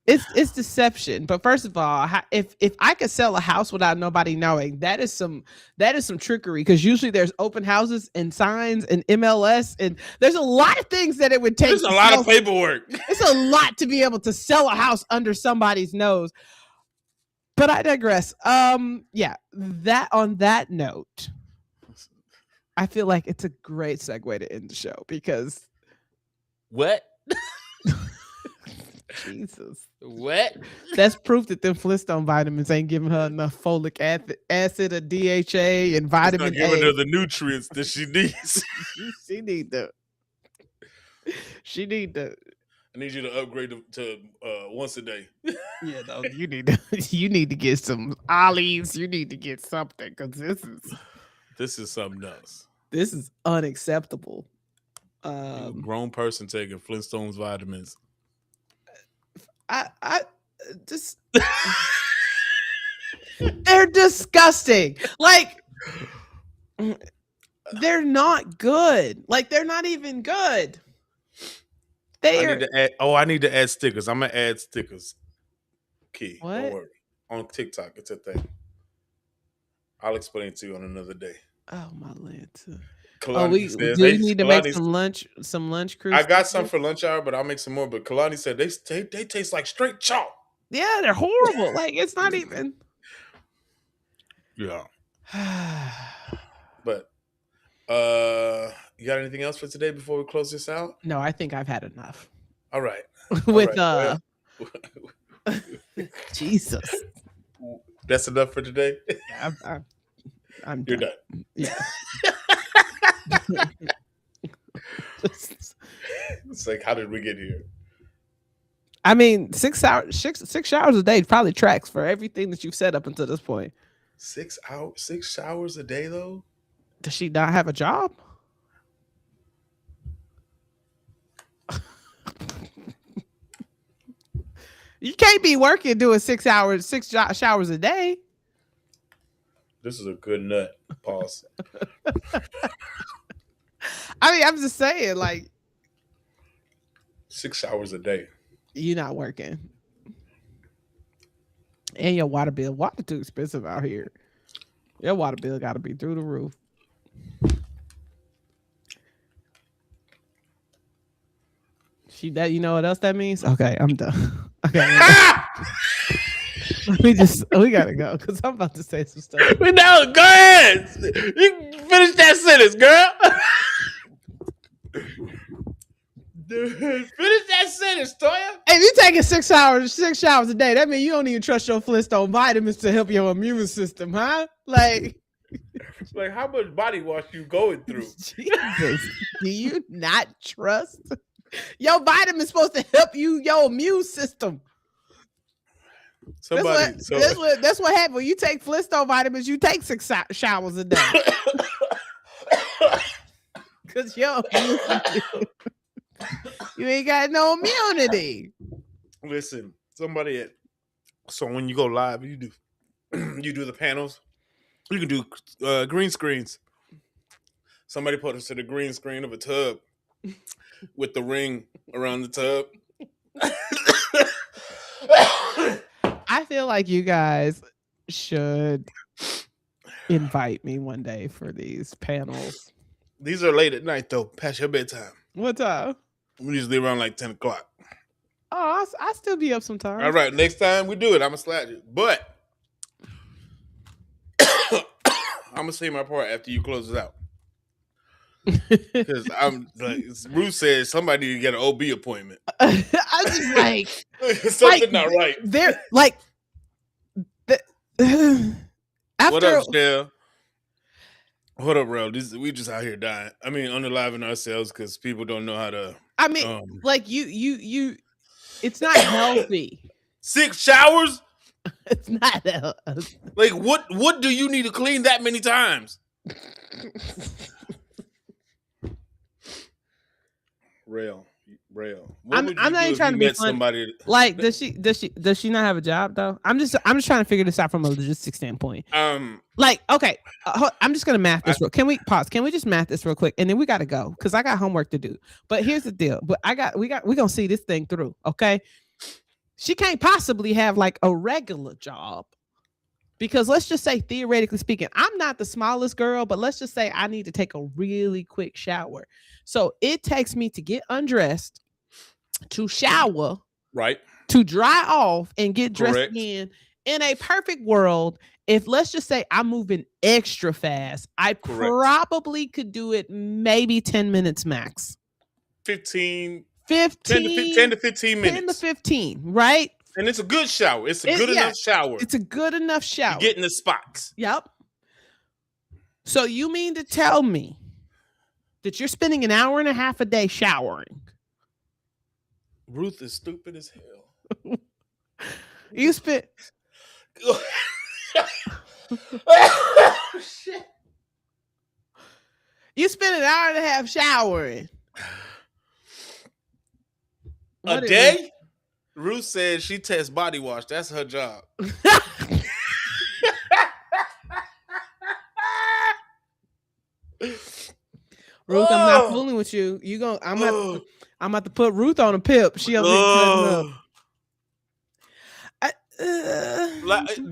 it's deception. But first of all, if I could sell a house without nobody knowing, that is some trickery. Because usually there's open houses and signs and MLS, and there's a lot of things that it would take. There's a lot of paperwork. It's a lot to be able to sell a house under somebody's nose. But I digress. Yeah, on that note, I feel like it's a great segue to end the show because what? Jesus. What? That's proof that them Flintstone vitamins ain't giving her enough folic acid or DHA and vitamin A. Giving her the nutrients that she needs. She need to. I need you to upgrade to once a day. Yeah, no, you need to get some olives. You need to get something because This is something else. this is unacceptable. You a grown person taking Flintstones vitamins. I just they're disgusting. Like they're not good. Like they're not even good. I need to add stickers. I'm gonna add stickers. Key. What? Don't worry. On TikTok, it's a thing. I'll explain it to you on another day. Oh my Lanta. Kalani says, do need to make some lunch crew. I got some for lunch hour, but I'll make some more. But Kalani said they taste like straight chalk. Yeah, they're horrible. Like it's not even. Yeah. But you got anything else for today before we close this out? No, I think I've had enough. All right. With Jesus. That's enough for today. I'm You're done. done. Yeah. It's like, how did we get here? I mean, 6 showers a day probably tracks for everything that you've said up until this point. 6 showers a day, though? Does she not have a job? You can't be working doing 6 showers a day. This is a good nut. Pause. I mean, I'm just saying, like 6 showers a day. You're not working. And your water bill. Water too expensive out here. Your water bill got to be through the roof. You know what else that means? Okay, I'm done. Okay. we gotta go because I'm about to say some stuff. No, go ahead. You finish that sentence, girl. Finish that sentence, Toya. If you taking 6 showers a day, that means you don't even trust your Flintstone vitamins to help your immune system, huh? Like how much body wash you going through? Jesus, do you not trust? Your vitamins supposed to help your immune system. That's what happens when you take Flintstone vitamins. You take 6 showers a day because you ain't got no immunity. Listen, so when you go live, you do the panels. You can do green screens. Somebody put us to the green screen of a tub with the ring around the tub. I feel like you guys should invite me one day for these panels. These are late at night, though. Past your bedtime. What time? We usually around like 10 o'clock. Oh, I still be up sometimes. All right, next time we do it, I'm going to slap you. But I'm going to say my part after you close it out. Because I'm like, Ruth says somebody need to get an OB appointment. I was just like, something not right. They're like, after, what up, Stell? What up, bro? We just out here dying. I mean, unaliving ourselves because people don't know how to. I mean, like you. It's not healthy. 6 showers? It's not healthy. Like what do you need to clean that many times? Rail. I'm not even trying to be funny. Like, does she not have a job though? I'm just trying to figure this out from a logistics standpoint. Like, okay, I'm just gonna math this. Can we pause? Can we just math this real quick, and then we gotta go because I got homework to do. But here's the deal. But we gonna see this thing through. Okay, she can't possibly have like a regular job. Because let's just say, theoretically speaking, I'm not the smallest girl, but let's just say I need to take a really quick shower. So it takes me to get undressed, to shower, right, to dry off and get dressed again. In a perfect world, if let's just say I'm moving extra fast, I probably could do it maybe 10 minutes max. 10 to 15 minutes. 10 to 15, right? And it's a good shower. It's a good enough shower. It's a good enough shower. You get in the spots. Yep. So you mean to tell me that you're spending an hour and a half a day showering? Ruth is stupid as hell. You spent Shit. you spent an hour and a half showering. A day? Ruth said she tests body wash. That's her job. Ruth, I'm not fooling with you. I'm about to put Ruth on a pip. She over here cutting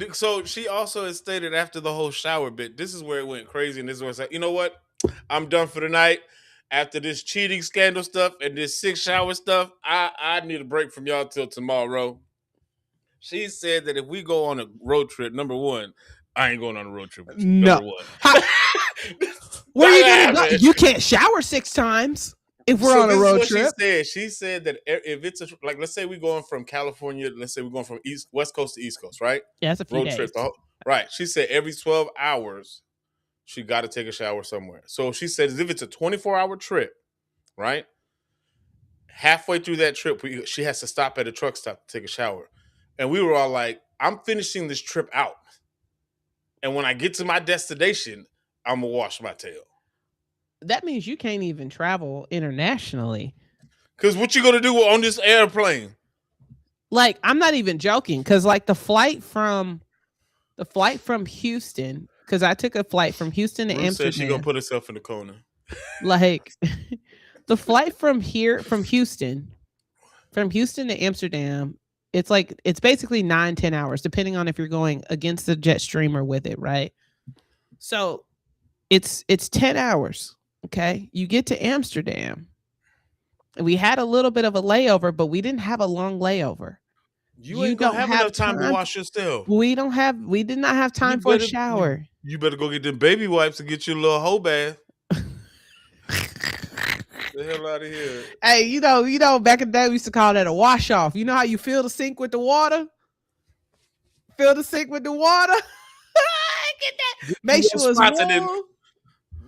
up. So she also has stated after the whole shower bit, this is where it went crazy, and this is where it's like, you know what? I'm done for the night. After this cheating scandal stuff and this 6 shower stuff, I need a break from y'all till tomorrow. She said that if we go on a road trip, number one, I ain't going on a road trip with you. No. Number one. Where are you gonna go? You can't shower 6 times if we're on a road trip. She said that if it's like, let's say we're going from California, let's say we're going from West Coast to East Coast, right? Yeah, that's a few road days. Trip. Right. She said every 12 hours, she got to take a shower somewhere. So she said if it's a 24-hour trip, right? Halfway through that trip, she has to stop at a truck stop to take a shower. And we were all like, I'm finishing this trip out. And when I get to my destination, I'm going to wash my tail. That means you can't even travel internationally. Because what you going to do on this airplane? Like, I'm not even joking. Because like the flight from Houston, because I took a flight from Houston to Amsterdam. Said she going to put herself in the corner. Like the flight from Houston to Amsterdam, it's basically 9-10 hours, depending on if you're going against the jet stream or with it, right? So it's 10 hours. Okay. You get to Amsterdam. And we had a little bit of a layover, but we didn't have a long layover. You ain't gonna have enough time to wash your tail. We did not have time for a shower. You better go get them baby wipes and get your little whole bath. The hell out of here. Hey, you know, back in the day we used to call that a wash off. You know how you fill the sink with the water? Fill the sink with the water. Get that. Make sure it's warm.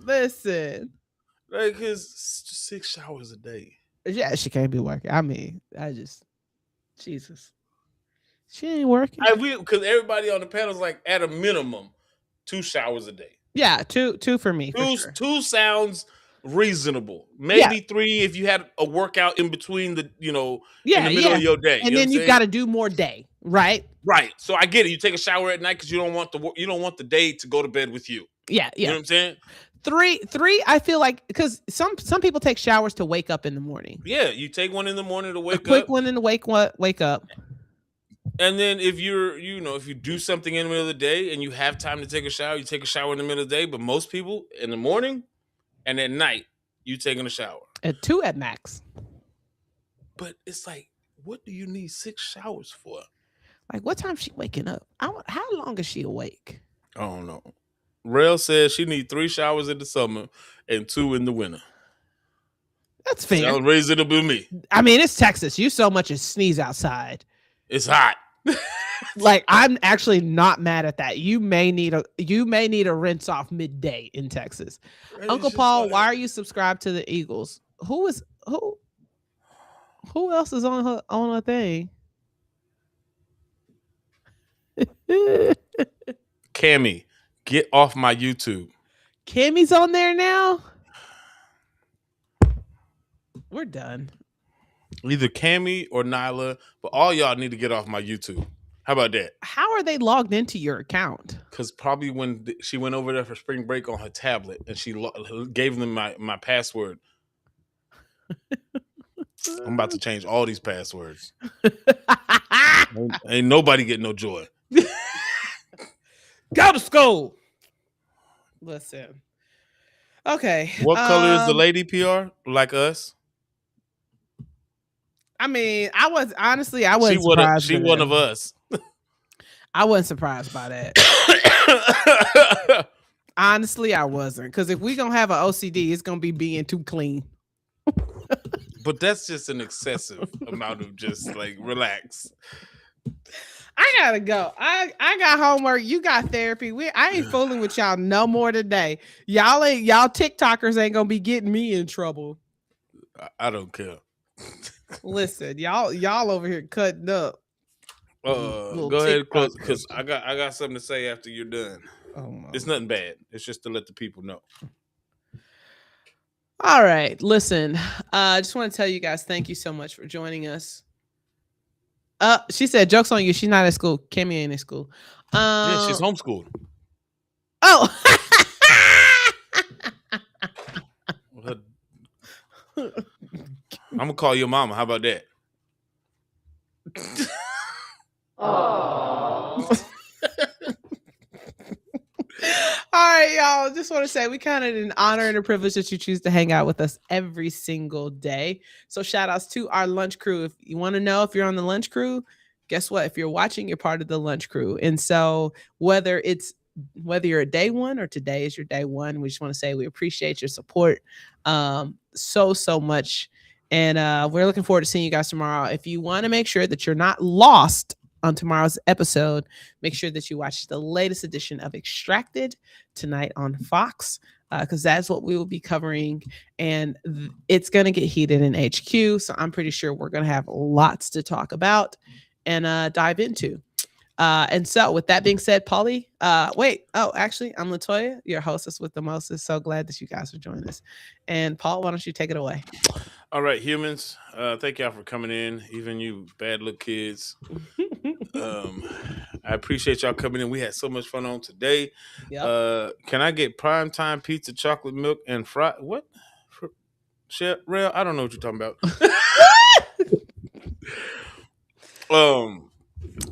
Listen. Like his 6 showers a day. Yeah, she can't be working. I mean, Jesus. She ain't working. Because everybody on the panel is like at a minimum 2 showers a day. Yeah, two for me. Two sounds reasonable. Maybe 3 if you had a workout in between in the middle of your day. And then you got to do more day, right? Right. So I get it. You take a shower at night because you don't want the day to go to bed with you. Yeah. You know what I'm saying? 3, I feel like, because some people take showers to wake up in the morning. Yeah, you take one in the morning to wake up. A quick one in the wake up. And then if if you do something in the middle of the day and you have time to take a shower, you take a shower in the middle of the day. But most people in the morning and at night, you taking a shower. At 2 at max. But it's like, what do you need 6 showers for? Like, what time is she waking up? How long is she awake? I don't know. Rail says she needs 3 showers in the summer and 2 in the winter. That's fair. Sounds reasonable to me. I mean, it's Texas. You so much as sneeze outside. It's hot. Like, I'm actually not mad at that. You may need a rinse off midday in Texas. Uncle Paul, why are you subscribed to the Eagles? Who else is on her thing? Cammy, get off my YouTube. Cammy's on there now? We're done. Either Cammy or Nyla, but all y'all need to get off my YouTube. How about that? How are they logged into your account? Because probably when she went over there for spring break on her tablet and she gave them my password. I'm about to change all these passwords. Ain't nobody getting no joy. Go to school. Listen. Okay. What color is the lady, PR? Like us? I mean, I wasn't surprised. She one of us. I wasn't surprised by that. Honestly, I wasn't. Because if we're going to have an OCD, it's going to be being too clean. But that's just an excessive amount of just like relax. I gotta go. I got homework. You got therapy. I ain't fooling with y'all no more today. Y'all TikTokers ain't gonna be getting me in trouble. I don't care. Listen, y'all over here cutting up. Go ahead and close because I got something to say after you're done. It's nothing bad. It's just to let the people know. All right, listen. I just want to tell you guys, thank you so much for joining us. She said, "Joke's on you. She's not at school. Kimmy ain't at school." Yeah, she's homeschooled. Oh. I'm gonna call your mama. How about that? All right, y'all. Just want to say we count it an honor and a privilege that you choose to hang out with us every single day. So shout outs to our lunch crew. If you want to know if you're on the lunch crew, guess what? If you're watching, you're part of the lunch crew. And so whether you're a day one or today is your day one, we just want to say we appreciate your support so much. And we're looking forward to seeing you guys tomorrow. If you want to make sure that you're not lost on tomorrow's episode, make sure that you watch the latest edition of Extracted tonight on Fox, because that's what we will be covering, and it's going to get heated in HQ. So I'm pretty sure we're going to have lots to talk about and dive into. And so with that being said, Paulie, actually, I'm LaToya, your hostess with the mostest. So glad that you guys are joining us. And Paul, why don't you take it away? All right, humans. Thank y'all for coming in, even you bad little kids. I appreciate y'all coming in. We had so much fun on today. Yep. Can I get primetime pizza, chocolate milk, and fry? What? Real? I don't know what you're talking about.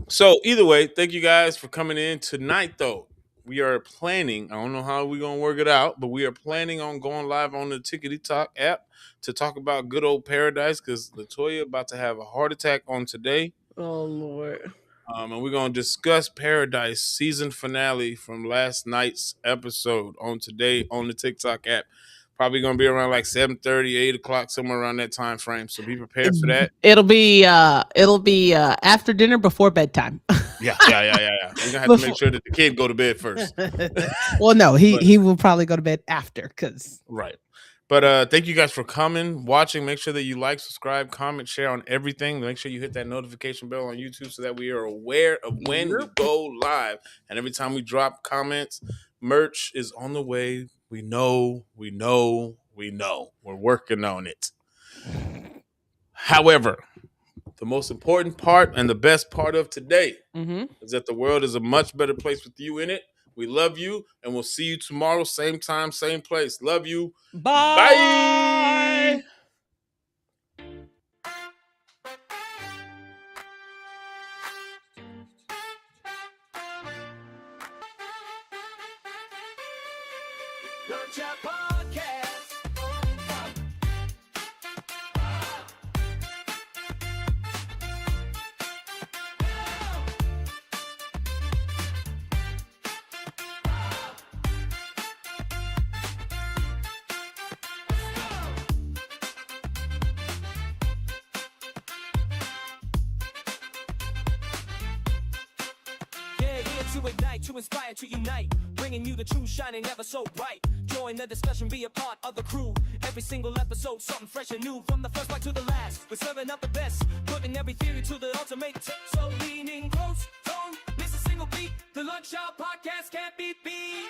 So either way, thank you guys for coming in tonight. Though we are planning, I don't know how we're gonna work it out, but we are planning on going live on the Tickety Talk app to talk about good old Paradise, because LaToya about to have a heart attack on today. Oh Lord. And we're going to discuss Paradise season finale from last night's episode on today on the TikTok app. Probably going to be around like 7:30, 8 o'clock, somewhere around that time frame. So be prepared for that. It'll be after dinner, before bedtime. Yeah. We're going to have to make sure that the kid go to bed first. Well, no, he will probably go to bed after. Right. But thank you guys for coming, watching. Make sure that you like, subscribe, comment, share on everything. Make sure you hit that notification bell on YouTube so that we are aware of when we go live. And every time we drop comments, merch is on the way. We know. We're working on it. However, the most important part and the best part of today is that the world is a much better place with you in it. We love you, and we'll see you tomorrow, same time, same place. Love you. Bye. Lunch Out Podcast. To ignite, to inspire, to unite, bringing you the truth, shining ever so bright. Join the discussion, be a part of the crew. Every single episode, something fresh and new. From the first bite to the last, we're serving up the best, putting every theory to the ultimate test. So leaning close, don't miss a single beat. The Lunch Out Podcast can't be beat.